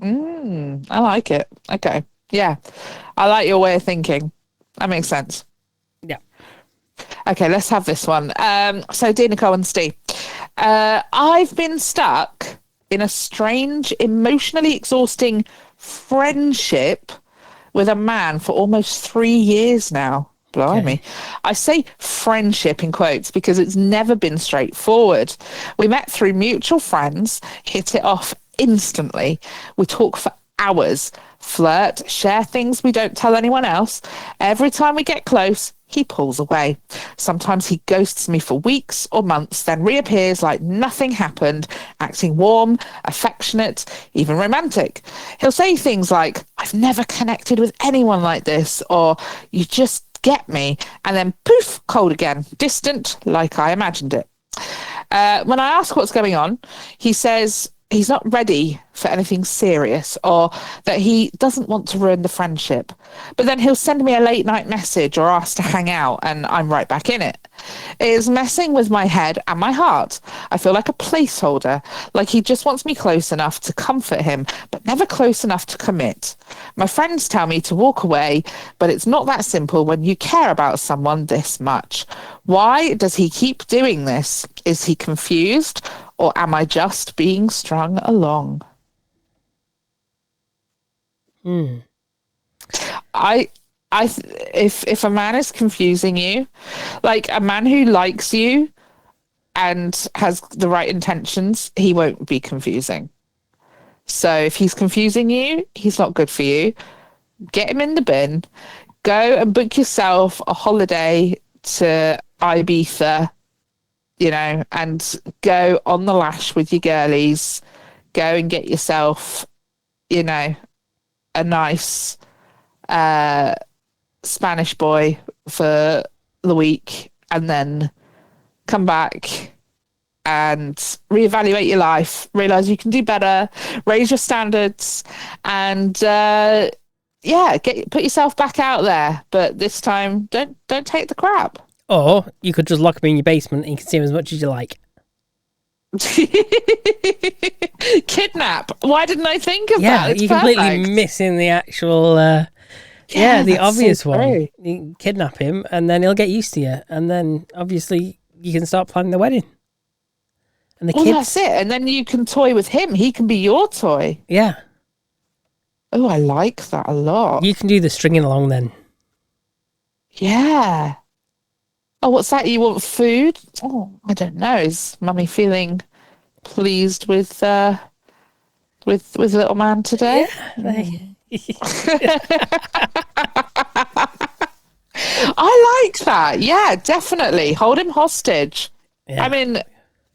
I like it. Okay. Yeah. I like your way of thinking. That makes sense. Yeah. Okay, let's have this one. So, Ste, Nicole and Steve. I've been stuck in a strange, emotionally exhausting friendship with a man for almost 3 years now. Blimey. Okay. I say friendship in quotes because it's never been straightforward. We met through mutual friends, hit it off instantly. We talk for hours, flirt, share things we don't tell anyone else. Every time we get close, he pulls away. Sometimes he ghosts me for weeks or months, then reappears like nothing happened, acting warm, affectionate, even romantic. He'll say things like, "I've never connected with anyone like this," or "You just get me," and then poof, cold again, distant, like I imagined it. When I ask what's going on, he says he's not ready for anything serious, or that he doesn't want to ruin the friendship. But then he'll send me a late night message or ask to hang out, and I'm right back in it. It is messing with my head and my heart. I feel like a placeholder, like he just wants me close enough to comfort him, but never close enough to commit. My friends tell me to walk away, but it's not that simple when you care about someone this much. Why does he keep doing this? Is he confused? Or am I just being strung along? If a man is confusing you, like a man who likes you and has the right intentions, he won't be confusing. So if he's confusing you, he's not good for you. Get him in the bin. Go and book yourself a holiday to Ibiza, and go on the lash with your girlies. Go and get yourself, a nice Spanish boy for the week, and then come back and reevaluate your life, realize you can do better, raise your standards, and put yourself back out there. But this time, don't take the crap. Or you could just lock him in your basement and you can see him as much as you like. Kidnap. Why didn't I think of that? Yeah, you're completely missing the actual, the obvious so one. You can kidnap him and then he'll get used to you. And then obviously you can start planning the wedding. And that's it. And then you can toy with him. He can be your toy. Yeah. Oh, I like that a lot. You can do the stringing along then. Yeah. Oh, what's that? You want food? Oh, I don't know. Is Mummy feeling pleased with little man today? Yeah. I like that. Yeah, definitely. Hold him hostage. Yeah. I mean,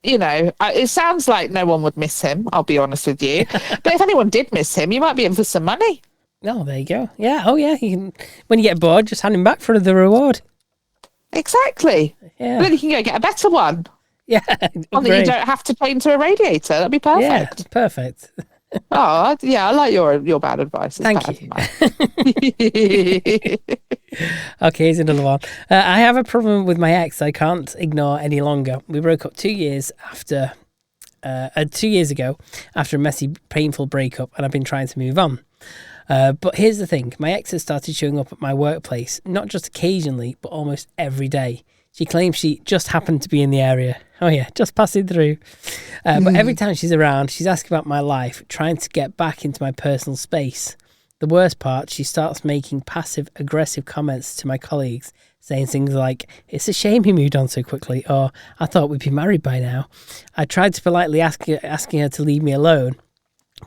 it sounds like no one would miss him, I'll be honest with you. But if anyone did miss him, you might be in for some money. Oh, there you go. Yeah. Oh, yeah. You can, when you get bored, just hand him back for the reward. Exactly. Yeah. Then you can go get a better one. Yeah. One that you don't have to chain to a radiator. That'd be perfect. Yeah, perfect. Oh, yeah. I like your bad advice. It's Thank you. Okay, here's another one. I have a problem with my ex I can't ignore any longer. We broke up 2 years after 2 years ago after a messy, painful breakup, and I've been trying to move on. But here's the thing. My ex has started showing up at my workplace, not just occasionally, but almost every day. She claims she just happened to be in the area. Oh yeah, just passing through. But every time she's around, she's asking about my life, trying to get back into my personal space. The worst part, she starts making passive-aggressive comments to my colleagues, saying things like, "It's a shame he moved on so quickly," or "I thought we'd be married by now." I tried to politely asking her to leave me alone,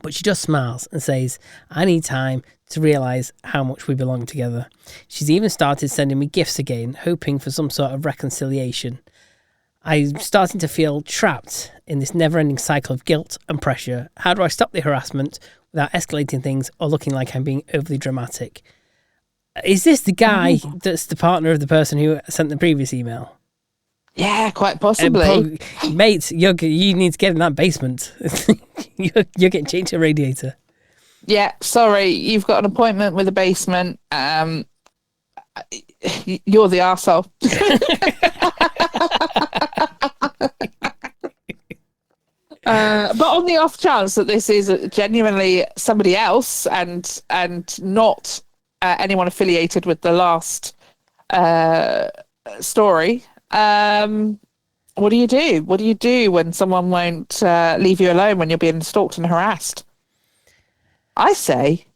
but she just smiles and says, "I need time to realise how much we belong together." She's even started sending me gifts again, hoping for some sort of reconciliation. I'm starting to feel trapped in this never-ending cycle of guilt and pressure. How do I stop the harassment without escalating things or looking like I'm being overly dramatic? Is this the guy that's the partner of the person who sent the previous email? Yeah, quite possibly. Mate, you need to get in that basement. You're getting changed to a radiator. Yeah, sorry, you've got an appointment with the basement. You're the arsehole. But on the off chance that this is genuinely somebody else and not anyone affiliated with the last story, what do you do? What do you do when someone won't leave you alone when you're being stalked and harassed? I say,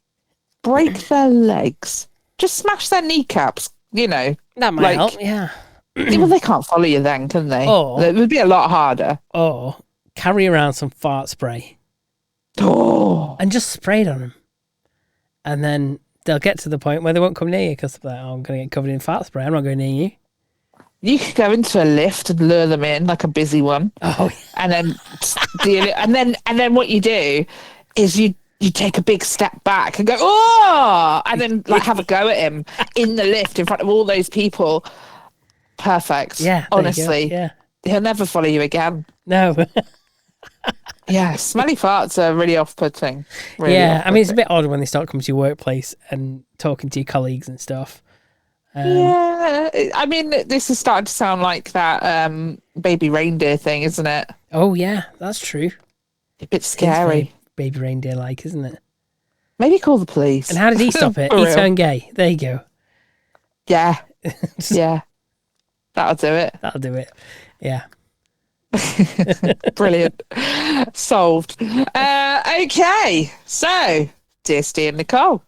break their legs. Just smash their kneecaps, you know. That might help, yeah. Well, they can't follow you then, can they? It would be a lot harder. Or carry around some fart spray. Oh. And just spray it on them. And then they'll get to the point where they won't come near you because they're like, "Oh, I'm going to get covered in fart spray. I'm not going near you." You could go into a lift and lure them in like a busy one. Oh. And then and then what you do is you take a big step back and go, "Oh!" and then like have a go at him in the lift in front of all those people. Perfect. Yeah. Honestly. Yeah. He'll never follow you again. No. Yeah, smelly farts are really off-putting. Really off-putting. I mean, it's a bit odd when they start coming to your workplace and talking to your colleagues and stuff. Yeah, I mean, this is starting to sound like that baby reindeer thing, isn't it? Oh, yeah, that's true. A bit scary. Baby reindeer-like, isn't it? Maybe call the police. And how did he stop it? He turned gay. There you go. Yeah. Yeah. That'll do it. That'll do it. Yeah. Brilliant. Solved. Okay. So, dear Ste and Nicole,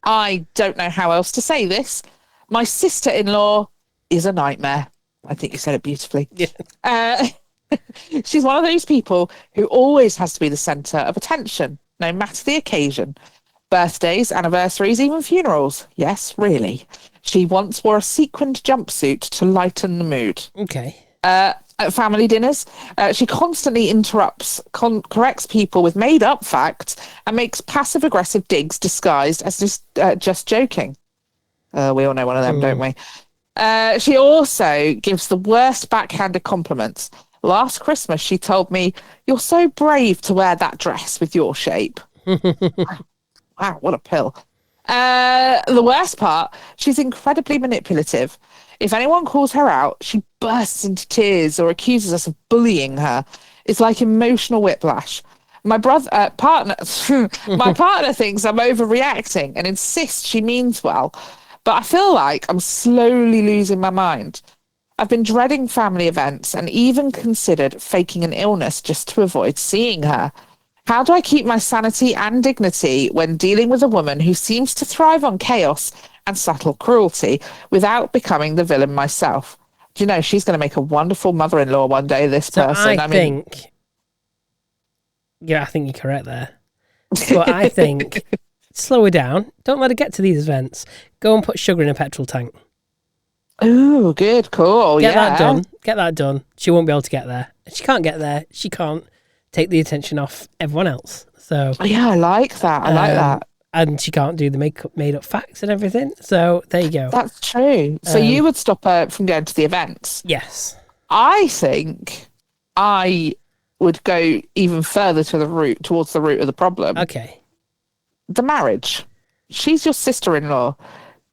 I don't know how else to say this. My sister-in-law is a nightmare. I think you said it beautifully. Yeah. She's one of those people who always has to be the centre of attention, no matter the occasion. Birthdays, anniversaries, even funerals. Yes, really. She once wore a sequined jumpsuit to lighten the mood. Okay. At family dinners, she constantly interrupts, corrects people with made-up facts, and makes passive-aggressive digs disguised as just joking. We all know one of them, don't we? She also gives the worst backhanded compliments. Last Christmas, she told me, "You're so brave to wear that dress with your shape." Wow, what a pill. The worst part, she's incredibly manipulative. If anyone calls her out, she bursts into tears or accuses us of bullying her. It's like emotional whiplash. My partner thinks I'm overreacting and insists she means well, but I feel like I'm slowly losing my mind. I've been dreading family events and even considered faking an illness just to avoid seeing her. How do I keep my sanity and dignity when dealing with a woman who seems to thrive on chaos and subtle cruelty without becoming the villain myself? Do you know, she's going to make a wonderful mother-in-law one day, this person. I think you're correct there. But I think, slow her down. Don't let her get to these events. Go and put sugar in a petrol tank. Ooh, good call. Get that done. She won't be able to get there. If she can't get there, she can't take the attention off everyone else. So yeah, I like that. And she can't do the made up facts and everything. So there you go. That's true. So you would stop her from going to the events? Yes. I think I would go even further towards the root of the problem. Okay. The marriage. She's your sister-in-law.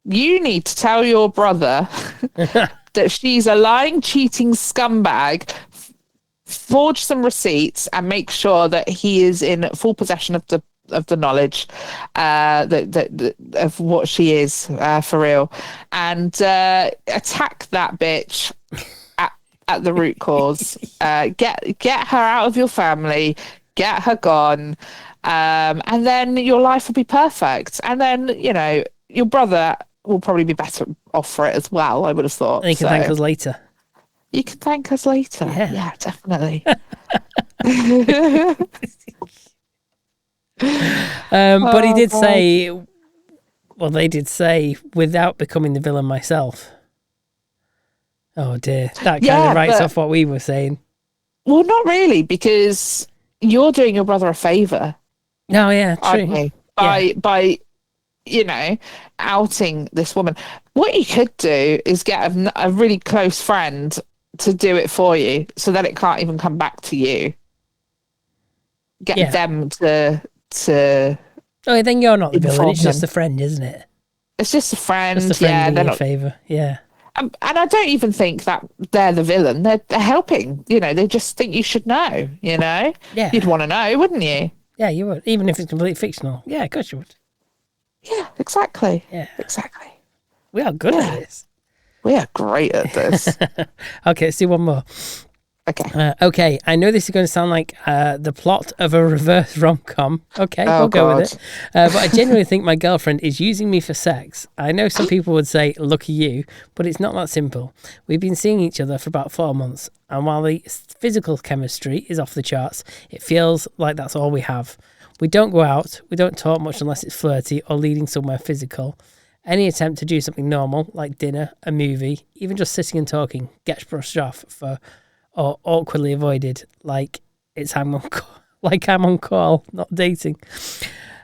You need to tell your brother that she's a lying, cheating scumbag. Forge some receipts and make sure that he is in full possession of the knowledge of what she is for real, and attack that bitch at the root cause. Get her out of your family, get her gone, and then your life will be perfect. And then your brother will probably be better off for it as well, I would have thought. And you can thank us later. You can thank us later. Yeah definitely. But he did say, well, they did say, without becoming the villain myself. Oh dear, that kind of writes off what we were saying. Well, not really, because you're doing your brother a favour. No, yeah, true. By outing this woman. What you could do is get a really close friend to do it for you, so that it can't even come back to you. Get them to. Oh, then you're not the villain. It's just a friend, isn't it? It's just a friend. Just a friend doing you a favour. Yeah. And I don't even think that they're the villain. They're helping. They just think you should know. Yeah. You'd want to know, wouldn't you? Yeah, you would. Even if it's completely fictional. Yeah, of course you would. Yeah, exactly. Yeah, exactly. We are good at this. We are great at this. Okay, let's do one more. Okay, I know this is going to sound like the plot of a reverse rom-com. Okay, we'll go with it. But I genuinely think my girlfriend is using me for sex. I know some people would say, lucky you, but it's not that simple. We've been seeing each other for about 4 months, and while the physical chemistry is off the charts, it feels like that's all we have. We don't go out, we don't talk much unless it's flirty or leading somewhere physical. Any attempt to do something normal, like dinner, a movie, even just sitting and talking, gets brushed off or awkwardly avoided, like I'm on call, not dating.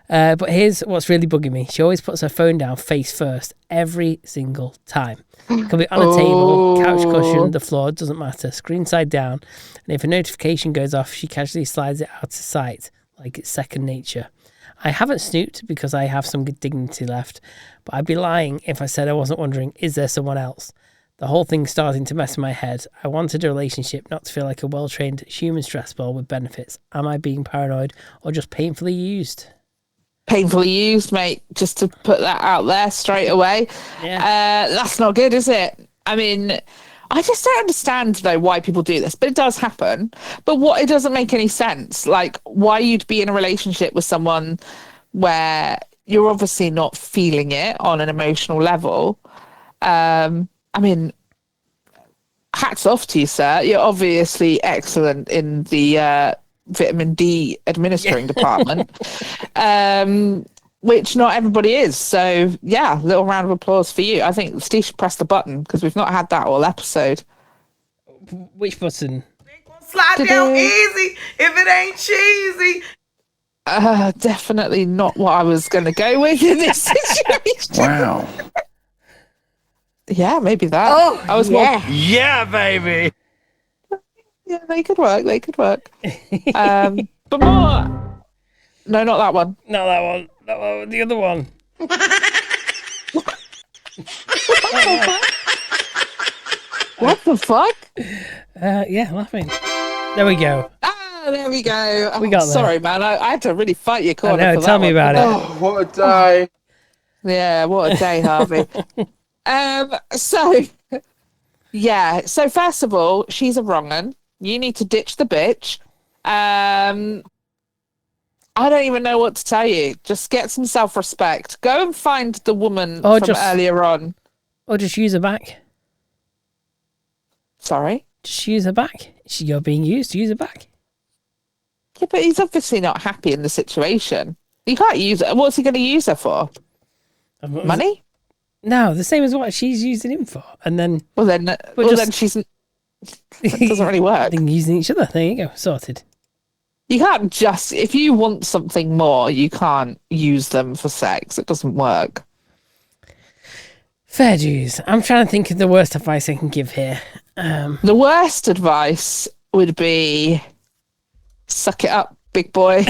But here's what's really bugging me. She always puts her phone down face first every single time. It could be on a table, couch cushion, the floor, doesn't matter, screen side down. And if a notification goes off, she casually slides it out of sight, like it's second nature. I haven't snooped because I have some good dignity left, but I'd be lying if I said I wasn't wondering, is there someone else? The whole thing's starting to mess in my head. I wanted a relationship, not to feel like a well-trained human stress ball with benefits. Am I being paranoid or just painfully used? Painfully used, mate. Just to put that out there straight away. Yeah. That's not good, is it? I mean, I just don't understand, though, why people do this. But it does happen. But it doesn't make any sense. Like, why you'd be in a relationship with someone where you're obviously not feeling it on an emotional level. I mean, hats off to you, sir. You're obviously excellent in the vitamin D administering department, which not everybody is. So, yeah, little round of applause for you. I think Steve should press the button because we've not had that all episode. Which button? Slide down easy if it ain't cheesy. Definitely not what I was going to go with in this situation. Wow. Yeah, maybe that. Oh, I was Yeah, baby. Yeah, they could work. But more. No, not that one. Not that one. That one. The other one. What the fuck? Yeah, laughing. There we go. There we go. We got there. Sorry, man. I had to really fight your corner. I know, tell me about it. Oh, what a day. Yeah, what a day, Harvey. So first of all, she's a wrong'un. You need to ditch the bitch. I don't even know what to tell you. Just get some self-respect. Go and find the woman from earlier on. Or just use her back. Sorry? Just use her back. You're being used, use her back. Yeah, but he's obviously not happy in the situation. You can't use her. What's he going to use her for? Money? No, the same as what she's using him for. And then... then she's... It doesn't really work. Using each other. There you go. Sorted. You can't just, if you want something more, you can't use them for sex. It doesn't work. Fair dues. I'm trying to think of the worst advice I can give here. The worst advice would be suck it up, big boy.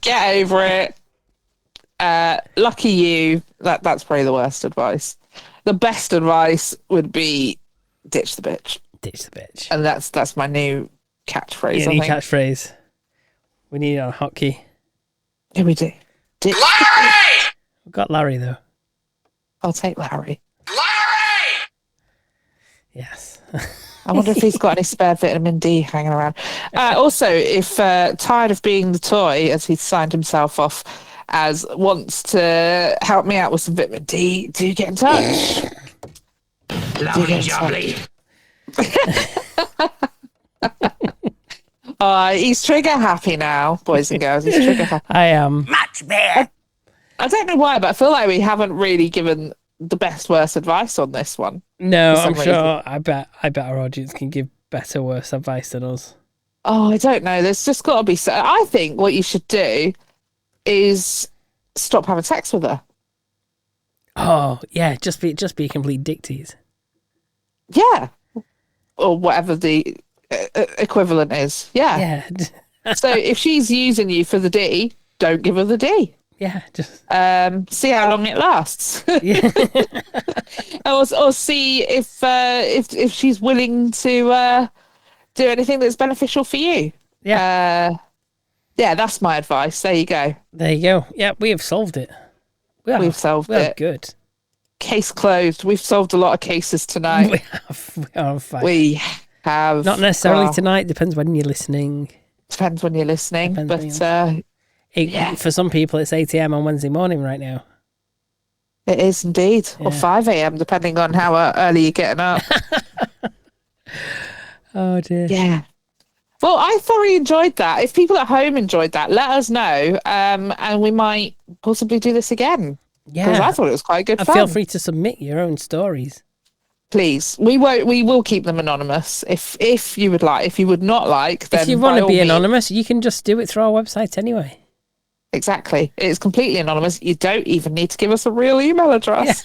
Get over it. Lucky you. That's probably the worst advice. The best advice would be ditch the bitch. Ditch the bitch. And that's my new catchphrase. Yeah, new catchphrase. We need it on hotkey. Yeah, we do. Larry! We've got Larry though. I'll take Larry. Larry! Yes. I wonder if he's got any spare vitamin D hanging around. Also, if tired of being the toy, as he's signed himself off as, wants to help me out with some vitamin D, do get in touch. Lovely jubbly. He's trigger happy now, boys and girls. He's trigger happy. I am. Much better. I don't know why, but I feel like we haven't really given the best worst advice on this one. No, for some I'm sure. reason. I bet our audience can give better, worse advice than us. Oh, I don't know. There's just got to be. I think what you should do is stop having sex with her. Oh yeah, just be a complete dick tease. Yeah, or whatever the equivalent is. Yeah. Yeah. So if she's using you for the D, don't give her the D. Yeah, just See how long it lasts. yeah. or see if she's willing to do anything that's beneficial for you. Yeah. Yeah, that's my advice. There you go. There you go. Yeah, we have solved it. We've solved we are it. Good. Case closed. We've solved a lot of cases tonight. We have. We are on fire. We have. Not necessarily tonight. Depends when you're listening. Depends when you're listening. Depends but yeah. For some people, it's 8 a.m. on Wednesday morning right now. It is indeed. Yeah. Or 5 a.m, depending on how early you're getting up. Oh dear. Yeah. Well, I thoroughly enjoyed that. If people at home enjoyed that, let us know. And we might possibly do this again. Because Yeah. I thought it was quite good And fun. feel free to submit your own stories. Please. We will keep them anonymous. If you would like. If you would not like, then If you by want to all be means. anonymous, you can just do it through our website anyway. Exactly. It's completely anonymous. You don't even need to give us a real email address.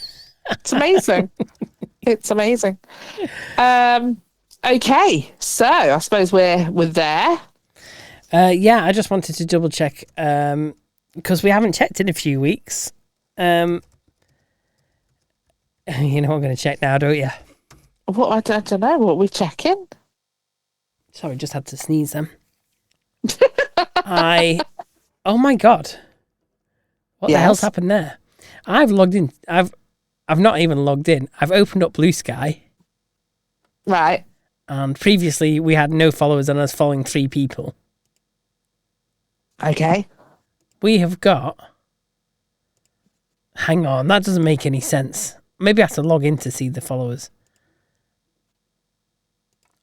It's amazing. It's amazing. Okay, so I suppose we're there. Yeah, I just wanted to double check because we haven't checked in a few weeks. You know, I'm going to check now, don't you? What I don't know. What we checking? Sorry, just had to sneeze then. Oh my god, what the hell's happened there? I've logged in. I've not even logged in. I've opened up Blue Sky. Right. And previously we had no followers and I was following 3 people. Okay. We have got... Hang on, that doesn't make any sense. Maybe I have to log in to see the followers.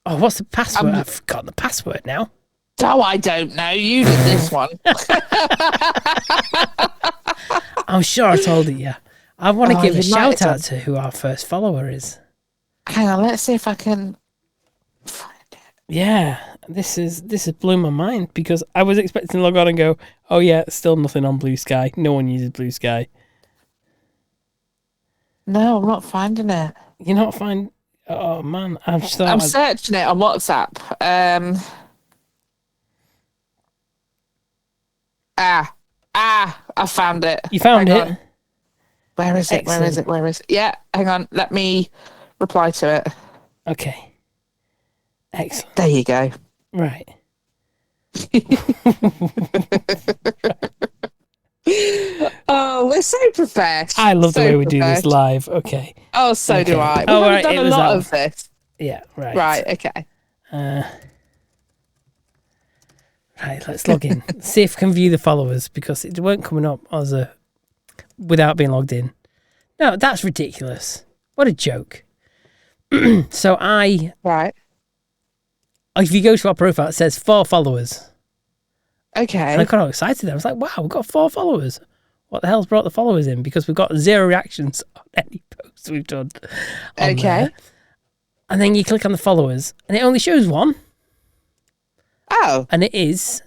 Oh, what's the password? I've forgotten the password now. Oh, I don't know. You did this one. I'm sure I told it, yeah. I want to give a you might shout have out to who our first follower is. Hang on, let's see if I can find it. Yeah, this is blew my mind because I was expecting to log on and go, oh yeah, still nothing on Blue Sky. No one uses Blue Sky. No, I'm not finding it. You're not finding... Oh man, I'm searching it on WhatsApp. I found it. You found Hang it? on. Where is it? Where is it? Where is it? Yeah, hang on. Let me reply to it. Okay. Excellent. There you go. Right. Oh, we're so professional. I love the way we do this live. Okay. Oh, so Okay. do I. We Oh, haven't right, done it a was lot that of this. Yeah, right. Right, okay. Right, let's log in. See if we can view the followers because it weren't coming up as without being logged in. No, that's ridiculous. What a joke. So Right. if you go to our profile, it says 4 followers. Okay. And I got all excited. I was like, wow, we've got 4 followers. What the hell's brought the followers in? Because we've got 0 reactions on any posts we've done. Okay. There. And then you click on the followers and it only shows 1. Oh. And it is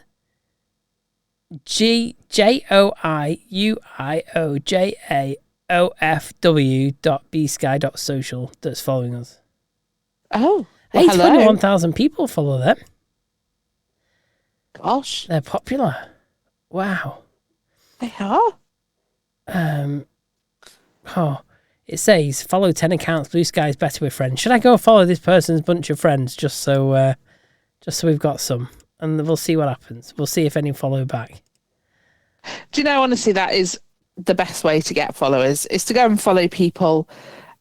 joiojaofw.bsky.social that's following us. Oh. Well, hey, hello. 21,000 people follow them. Gosh. They're popular. Wow. They are? It says, follow 10 accounts, Blue Sky's better with friends. Should I go follow this person's bunch of friends just so we've got some? And we'll see what happens. We'll see if any follow back. Do you know, honestly, that is the best way to get followers, is to go and follow people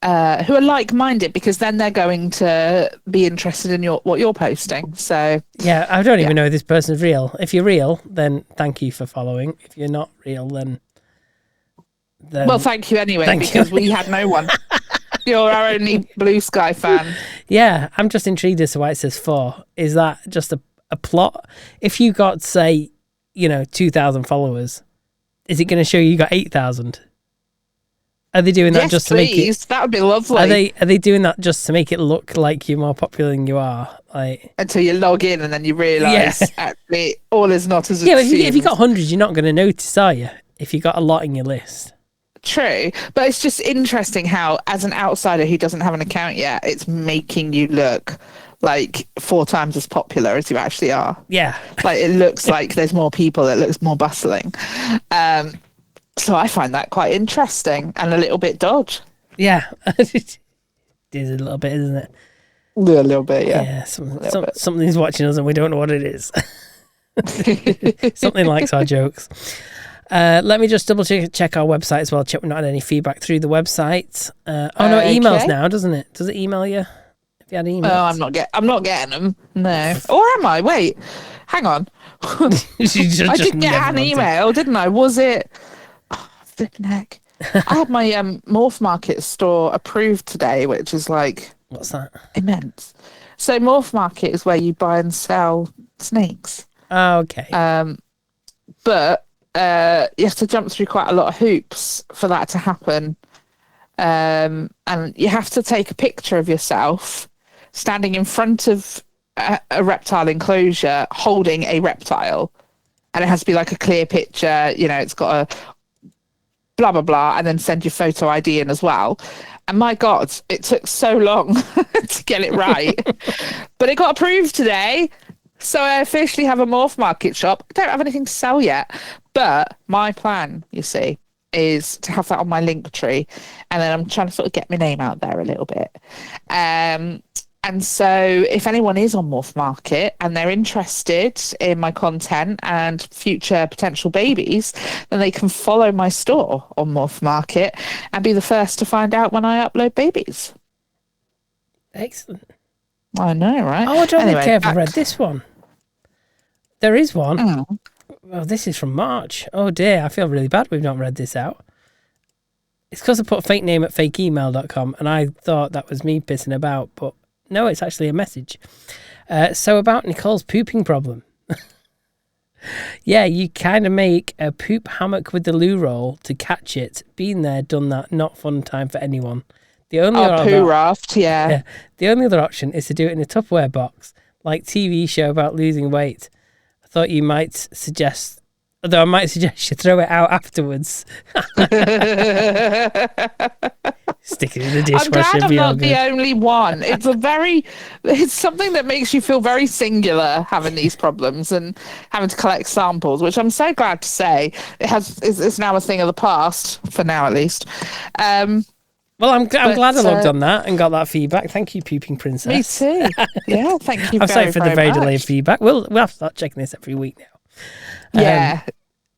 who are like-minded, because then they're going to be interested in what you're posting. So yeah, I don't even know if this person's real. If you're real, then thank you for following. If you're not real, then well, thank you anyway, because we had no one. You're our only Blue Sky fan. Yeah, I'm just intrigued as to why it says 4. Is that just a plot? If you got, say, 2,000 followers, is it going to show you got 8,000? Are they doing that just to make it? That would be lovely. Are they doing that just to make it look like you're more popular than you are? Like, until you log in and then you realise actually all is not as it seems. seems. If you got hundreds, you're not going to notice, are you? If you got a lot in your list. True, but it's just interesting how, as an outsider who doesn't have an account yet, it's making you look like 4 times as popular as you actually are. Yeah. Like, it looks like there's more people, it looks more bustling. So I find that quite interesting and a little bit dodge. Yeah. It is a little bit, isn't it? A little bit, yeah. Yeah, something's watching us and we don't know what it is. Something likes our jokes. Let me just double check our website as well. Check we've not had any feedback through the website. Emails now, doesn't it? Does it email you? If you had emails? Oh, I'm not getting them. No. Or am I? Wait, hang on. I did get an email, didn't I? Was it? Oh, flipping heck! I had my Morph Market store approved today, which is like, what's that? Immense. So Morph Market is where you buy and sell snakes. Oh, okay. But you have to jump through quite a lot of hoops for that to happen. And you have to take a picture of yourself standing in front of a reptile enclosure holding a reptile. And it has to be like a clear picture, it's got a blah, blah, blah, and then send your photo ID in as well. And my God, it took so long to get it right. But it got approved today. So I officially have a Morph Market shop. I don't have anything to sell yet. But my plan, you see, is to have that on my link tree. And then I'm trying to sort of get my name out there a little bit. And so if anyone is on Morph Market and they're interested in my content and future potential babies, then they can follow my store on Morph Market and be the first to find out when I upload babies. Excellent. I know, right? Oh, I don't think I've ever read this one. There is one. Oh. Well, this is from March. Oh dear, I feel really bad we've not read this out. It's because I put fake name at fakeemail.com and I thought that was me pissing about, but no, it's actually a message. So about Nicole's pooping problem. Yeah, you kind of make a poop hammock with the loo roll to catch it. Been there, done that. Not fun time for anyone. The only poo raft, yeah. The only other option is to do it in a Tupperware box, like TV show about losing weight. I thought you might suggest, although I might suggest you throw it out afterwards. Stick it in the dishwasher. I'm glad I'm not the only one. It's something that makes you feel very singular, having these problems and having to collect samples, which I'm so glad to say it's now a thing of the past, for now at least. Well, I'm glad I logged on that and got that feedback. Thank you, Pooping Princess. Me too. Yeah, thank you. I'm sorry for the very delayed feedback. We'll have to start checking this every week now. Yeah.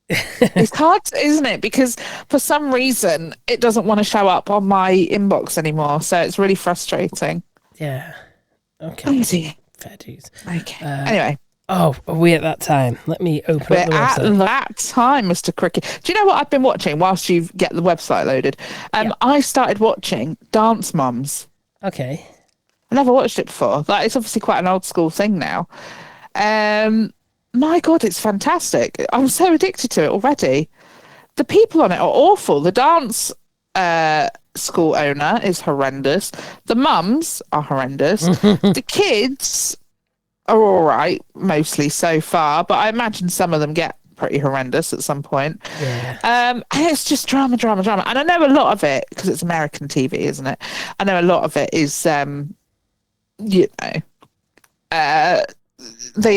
It's hard, isn't it? Because for some reason, it doesn't want to show up on my inbox anymore. So it's really frustrating. Yeah. Okay. Oh, dear. Fair dues. Okay. Anyway. Oh, are we at that time? Let me open up the website. At that time, Mr. Cricket. Do you know what I've been watching whilst you get the website loaded? I started watching Dance Moms. Okay. I never watched it before. Like, it's obviously quite an old school thing now. My God, it's fantastic. I'm so addicted to it already. The people on it are awful. The dance school owner is horrendous. The mums are horrendous. The kids are all right, mostly so far, but I imagine some of them get pretty horrendous at some point. Yeah. And it's just drama. And I know a lot of it, because it's American TV, isn't it? I know a lot of it is, they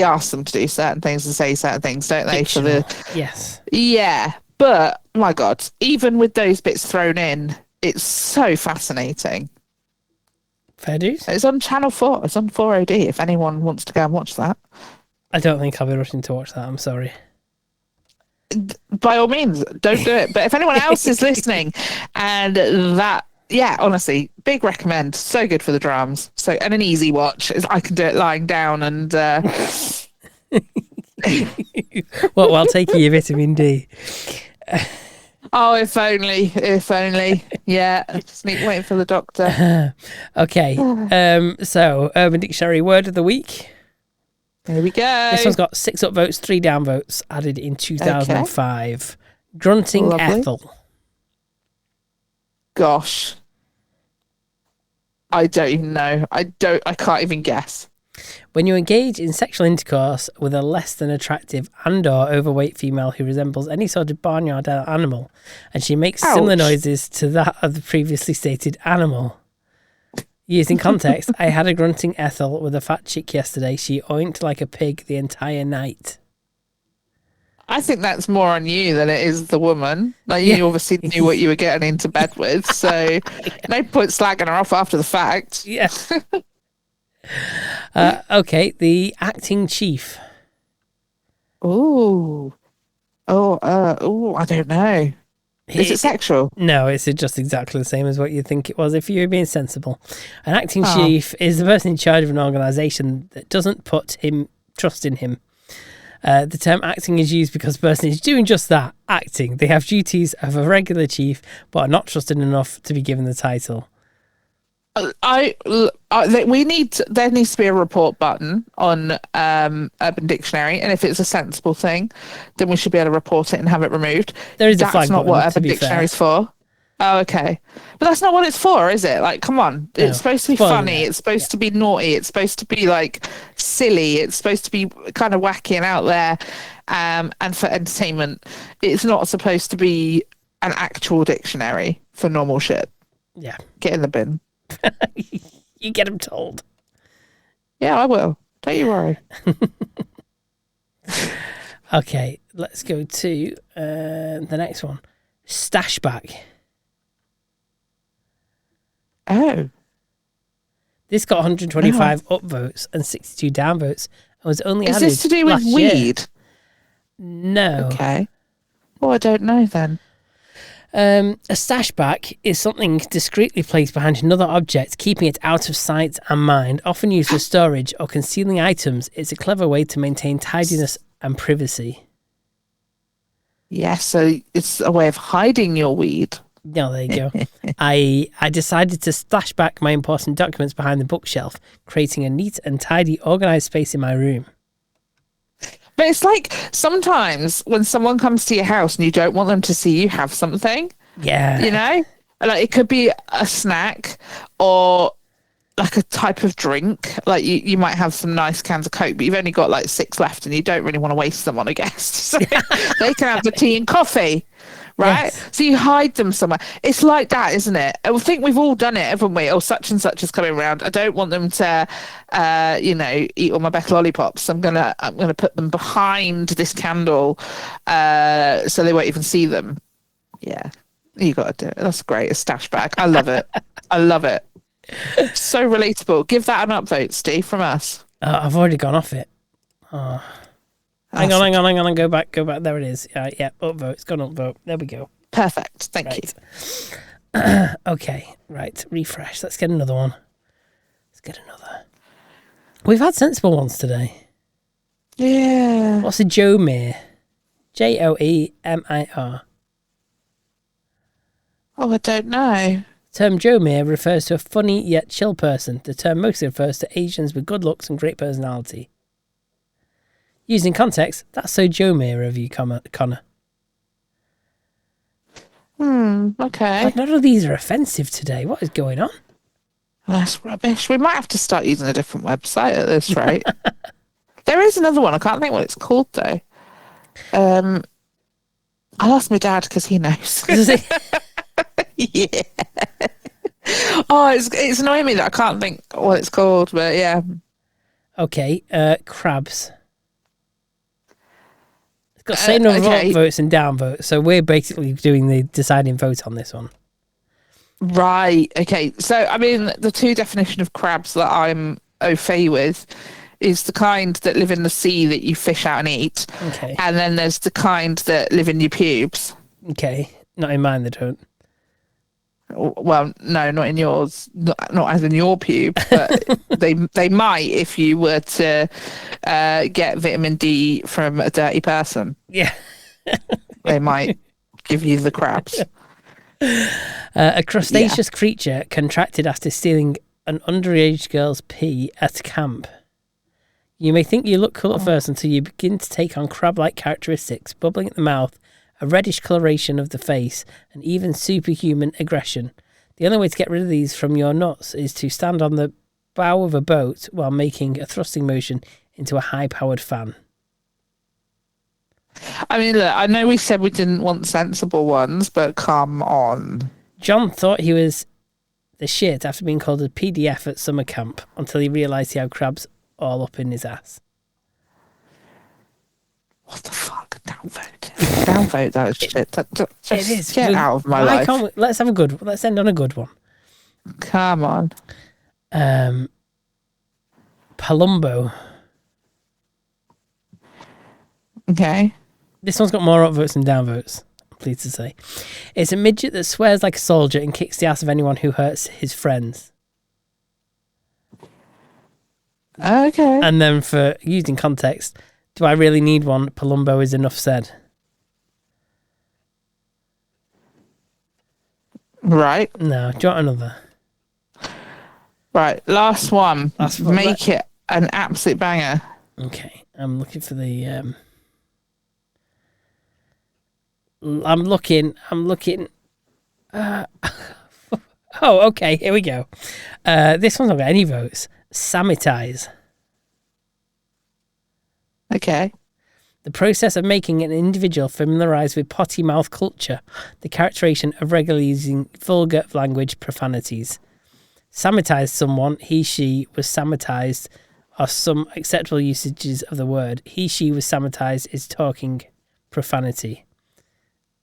ask them to do certain things and say certain things, don't they? Fictional. Yes. Yeah, but my God, even with those bits thrown in, it's so fascinating. Fair dues. It's on Channel 4. It's on 4OD if anyone wants to go and watch that. I don't think I'll be rushing to watch that. I'm sorry. By all means, don't do it. But if anyone else is listening and that, yeah, honestly, big recommend. So good for the drums. And an easy watch. I can do it lying down and... Well, while taking your vitamin D. Oh, if only. Yeah, just waiting for the doctor. Okay. So, Urban Dictionary word of the week. Here we go. This one's got 6 upvotes, 3 downvotes, added in 2005. Okay. Grunting Lovely. Ethel. Gosh. I don't even know. I can't even guess. When you engage in sexual intercourse with a less than attractive and or overweight female who resembles any sort of barnyard animal, and she makes similar noises to that of the previously stated animal. Using context, I had a grunting Ethel with a fat chick yesterday. She oinked like a pig the entire night. I think that's more on you than it is the woman. Like, you obviously knew what you were getting into bed with, so no point slagging her off after the fact. Yeah. Okay, the acting chief. I don't know. Is it sexual? No, it's just exactly the same as what you'd think it was if you were being sensible. An acting chief is the person in charge of an organisation that doesn't put trust in him. The term acting is used because the person is doing just that, acting. They have duties of a regular chief, but are not trusted enough to be given the title. There needs to be a report button on Urban Dictionary, and if it's a sensible thing, then we should be able to report it and have it removed. There is a flag That's not button, what Urban Dictionary is for. Oh, okay. But that's not what it's for, is it? Like, come on. No. It's supposed to be funny. It's supposed to be naughty. It's supposed to be, like, silly. It's supposed to be kind of wacky and out there, and for entertainment. It's not supposed to be an actual dictionary for normal shit. Yeah. Get in the bin. You get them told. Yeah, I will. Don't you worry. Okay, let's go to the next one. Stashback. Oh. This got 125 upvotes and 62 downvotes and was only added. Is this to do with weed? Year. No. Okay. Well, I don't know then. A stashback is something discreetly placed behind another object, keeping it out of sight and mind, often used for storage or concealing items. It's a clever way to maintain tidiness and privacy. Yes, so it's a way of hiding your weed. No, there you go. I decided to stash back my important documents behind the bookshelf, creating a neat and tidy, organised space in my room. But it's like sometimes when someone comes to your house and you don't want them to see you have something. Yeah. You know? Like it could be a snack or like a type of drink. Like you might have some nice cans of Coke, but you've only got like 6 left and you don't really want to waste them on a guest. So they can have the tea and coffee. Right? Yes. So you hide them somewhere. It's like that, isn't it? I think we've all done it, haven't we? Oh, such and such is coming around. I don't want them to, eat all my back lollipops. I'm gonna put them behind this candle, so they won't even see them. Yeah, you got to do it. That's great. A stash bag. I love it. I love it. So relatable. Give that an upvote, Steve, from us. I've already gone off it. Oh. Hang on. Go back. There it is. Yeah, upvote. It's gone upvote. There we go. Perfect. Thank you. Okay, right. Refresh. Let's get another one. We've had sensible ones today. Yeah. What's a Joemir? Joemir. Oh, I don't know. The term Joemir refers to a funny yet chill person. The term mostly refers to Asians with good looks and great personality. Using context, that's so Joemir of you, Connor. Okay. Like, none of these are offensive today. What is going on? That's rubbish. We might have to start using a different website at this rate. There is another one. I can't think what it's called though. I'll ask my dad because he knows. Yeah. Oh, it's annoying me that I can't think what it's called, but yeah. Okay, crabs. It's got same number of votes and down votes, so we're basically doing the deciding vote on this one. Right. Okay. So, I mean, the two definition of crabs that I'm au fait with is the kind that live in the sea that you fish out and eat. Okay. And then there's the kind that live in your pubes. Okay. Not in mine, they don't. Well, no, not in yours. Not as in your pube, but they might if you were to get vitamin D from a dirty person. Yeah. They might give you the crabs. A crustaceous creature contracted after stealing an underage girl's pee at camp. You may think you look cool at first until you begin to take on crab-like characteristics, bubbling at the mouth, a reddish coloration of the face, and even superhuman aggression. The only way to get rid of these from your nuts is to stand on the bow of a boat while making a thrusting motion into a high-powered fan. I mean, look, I know we said we didn't want sensible ones, but come on. John thought he was the shit after being called a PDF at summer camp until he realised he had crabs all up in his ass. What the fuck? Downvote. Downvote that shit. Just it is. Get out of my life. Let's have a good. Let's end on a good one. Come on. Palumbo. Okay. This one's got more upvotes than downvotes, I'm pleased to say. It's a midget that swears like a soldier and kicks the ass of anyone who hurts his friends. Okay. And then for using context, do I really need one? Palumbo is enough said. Right. No, do you want another? Right, last one. Make it an absolute banger. Okay, I'm looking for the... I'm looking. Oh, okay, here we go. This one's not got any votes. Samitize. Okay. The process of making an individual familiarised with potty mouth culture, the characterization of regularly using vulgar language profanities. Samitize someone, he, she was samatized, are some acceptable usages of the word. He, she was samatized is talking profanity.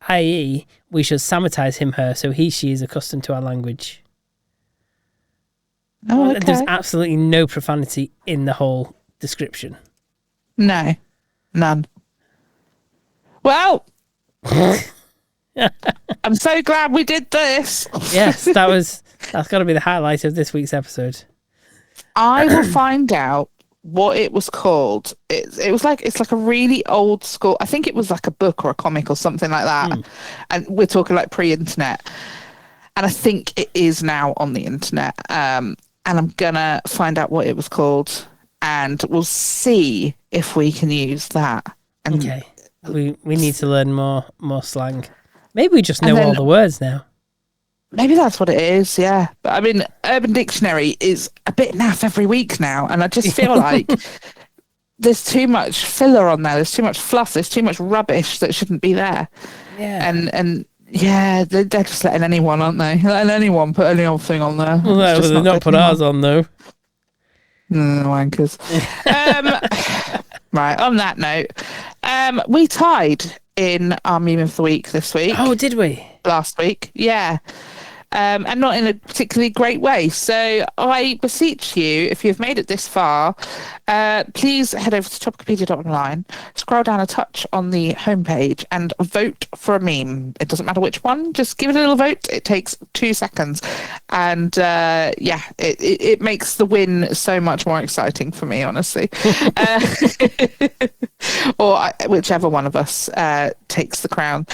I.e., we should samitize him, her, so he, she is accustomed to our language. Oh, okay. There's absolutely no profanity in the whole description. No, none. Well, I'm so glad we did this. Yes, that's got to be the highlight of this week's episode. I will find out what it was called. It's like a really old school. I think it was like a book or a comic or something like that. And we're talking like pre-internet. And I think it is now on the internet. And I'm gonna find out what it was called, and we'll see if we can use that. And okay, we need to learn more slang. Maybe we just know all the words now. Maybe that's what it is, yeah. But I mean, Urban Dictionary is a bit naff every week now, and I just feel like there's too much filler on there. There's too much fluff. There's too much rubbish that shouldn't be there. Yeah. And yeah, they're just letting anyone, aren't they? Letting anyone put any old thing on there. Well, they've not put ours on, though. Wankers. Right, on that note, we tied in our meme of the week this week. Oh, did we? Last week, yeah. And not in a particularly great way. So I beseech you, if you've made it this far, please head over to topicopedia.online, scroll down a touch on the homepage and vote for a meme. It doesn't matter which one, just give it a little vote. It takes 2 seconds. And it makes the win so much more exciting for me, honestly. Or whichever one of us takes the crown.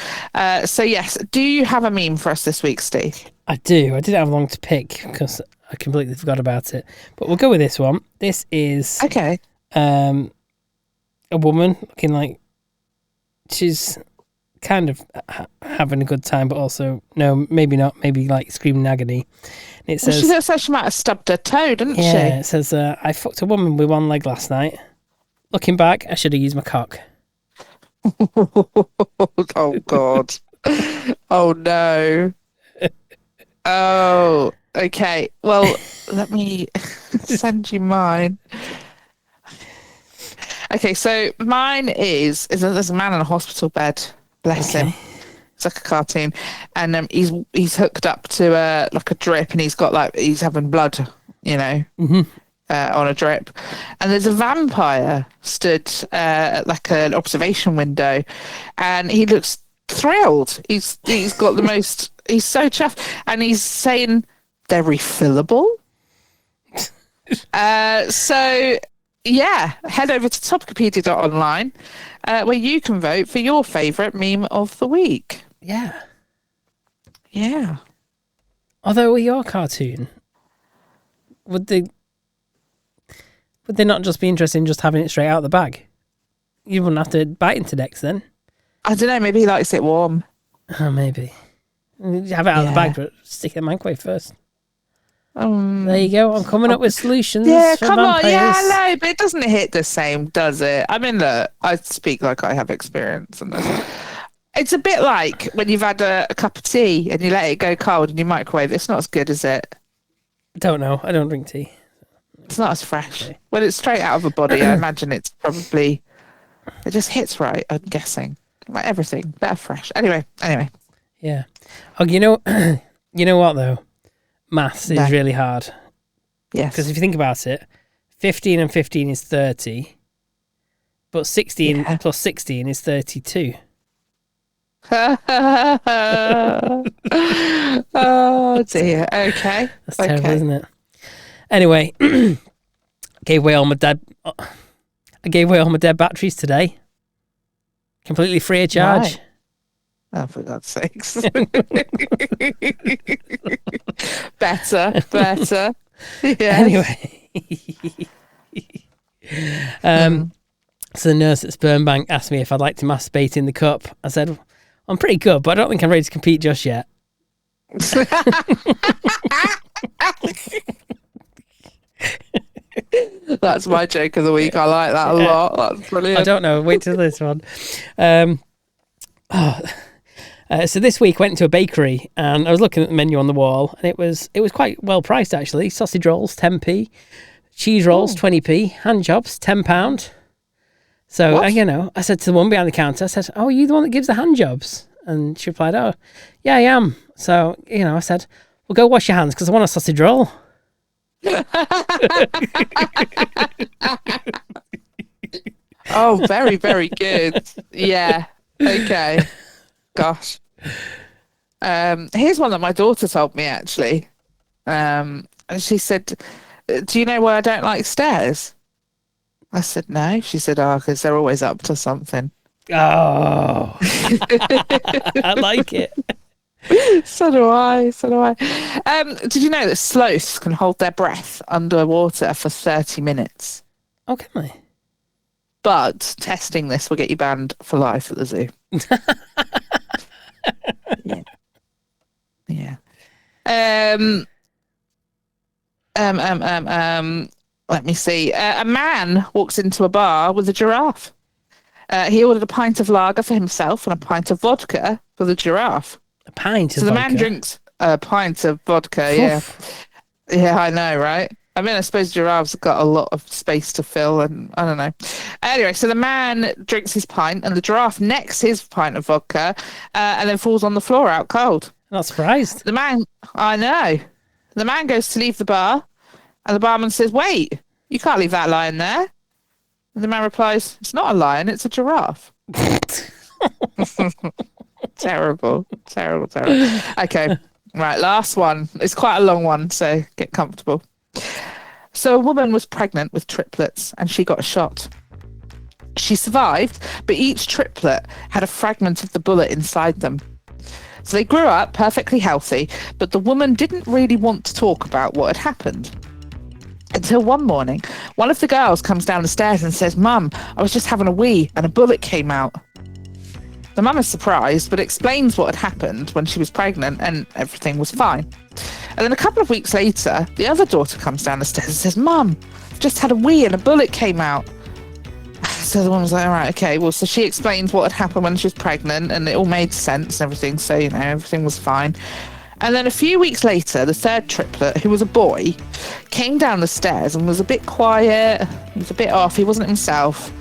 So yes, do you have a meme for us this week, Steve? I do. I didn't have long to pick because I completely forgot about it. But we'll go with this one. This is okay. A woman looking like she's kind of having a good time, but also no, maybe not. Maybe like screaming in agony. And it says she looks like she might have stubbed her toe, didn't she? Yeah. It says I fucked a woman with one leg last night. Looking back, I should have used my cock. Oh, God. Oh, no. Oh, okay. Well, let me send you mine. Okay, so mine is there's a man in a hospital bed. Bless him. It's like a cartoon, and he's hooked up to like a drip, and he's having blood, on a drip, and there's a vampire stood at like an observation window, and he looks thrilled. He's got the most. He's so chuffed, and he's saying they're refillable. So yeah, head over to topicopedia.online, where you can vote for your favourite meme of the week. Yeah. Although with your cartoon, would they not just be interested in just having it straight out of the bag? You wouldn't have to bite into decks then. I don't know. Maybe he likes it warm. Oh, maybe. Have it out of the bag, but stick it in the microwave first. There you go. I'm coming up with solutions. Yeah, for come vampires. on. Yeah, I know, but it doesn't hit the same, does it? I mean, look, I speak like I have experience, and it's a bit like when you've had a cup of tea and you let it go cold in your microwave. It's not as good, is it? Don't know. I don't drink tea. It's not as fresh. Okay. When it's straight out of a body, I imagine it just hits right. I'm guessing, like everything, better fresh. Anyway. Yeah. Oh, you know what though? Maths is really hard. Yes. Because if you think about it, 15 and 15 is 30, but 16 plus 16 is 32. Oh dear. Okay. That's terrible, isn't it? Anyway, I gave away all my dead batteries today. Completely free of charge. Right. Oh, for God's sakes. Better. Yes. Anyway. So the nurse at Sperm Bank asked me if I'd like to masturbate in the cup. I said, I'm pretty good, but I don't think I'm ready to compete just yet. That's my joke of the week. I like that a lot. That's brilliant. I don't know. Wait till this one. So this week I went to a bakery and I was looking at the menu on the wall, and it was quite well priced actually. Sausage rolls 10p, cheese rolls 20p, hand jobs £10. So I said to the one behind the counter, I said, "Oh, are you the one that gives the hand jobs?" And she replied, "Oh, yeah, I am." So I said, "Well, go wash your hands because I want a sausage roll." Oh, very, very good. Yeah. Okay. Gosh. Here's one that my daughter told me actually. And she said, "Do you know why I don't like stairs?" I said, "No." She said, "Oh, because they're always up to something." Oh, I like it. So do I. Did you know that sloths can hold their breath underwater for 30 minutes? Oh, can they? But testing this will get you banned for life at the zoo. Yeah. Let me see. A man walks into a bar with a giraffe. He ordered a pint of lager for himself and a pint of vodka for the giraffe. A pint of vodka? So the vodka? man drinks a pint of vodka, yeah. Yeah, I know, right? I mean, I suppose giraffes have got a lot of space to fill, and I don't know. Anyway, so the man drinks his pint, and the giraffe necks his pint of vodka, and then falls on the floor out cold. Not surprised. I know. The man goes to leave the bar, and the barman says, "Wait, you can't leave that lion there." And the man replies, "It's not a lion, it's a giraffe." Terrible. Okay, right, last one. It's quite a long one, so get comfortable. So a woman was pregnant with triplets and she got a shot. She survived, but each triplet had a fragment of the bullet inside them. So they grew up perfectly healthy, but the woman didn't really want to talk about what had happened. Until one morning, one of the girls comes down the stairs and says, "Mum, I was just having a wee and a bullet came out." The mum is surprised, but explains what had happened when she was pregnant and everything was fine. And then a couple of weeks later, the other daughter comes down the stairs and says, "Mum, I've just had a wee and a bullet came out." So the woman was like, all right, okay. Well, so she explained what had happened when she was pregnant, and it all made sense and everything. So, you know, everything was fine. And then a few weeks later, the third triplet, who was a boy, came down the stairs and was a bit quiet. He was a bit off. He wasn't himself.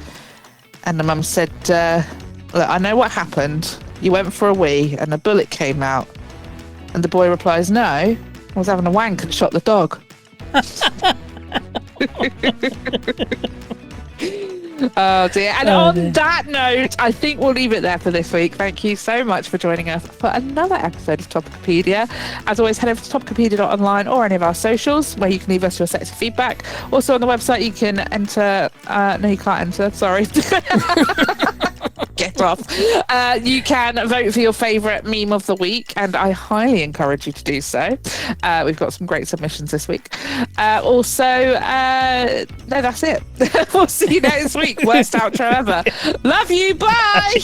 And the mum said, look, I know what happened. You went for a wee and a bullet came out. And the boy replies, no, I was having a wank and shot the dog. Oh dear. And on that note, I think we'll leave it there for this week. Thank you so much for joining us for another episode of Topicopedia. As always, head over to topicopedia.online or any of our socials where you can leave us your sets of feedback. Also on the website you can enter no, you can't enter, sorry. Get off. You can vote for your favourite meme of the week, and I highly encourage you to do so. We've got some great submissions this week. No, that's it. We'll see you next week. Worst outro ever. Love you. Bye.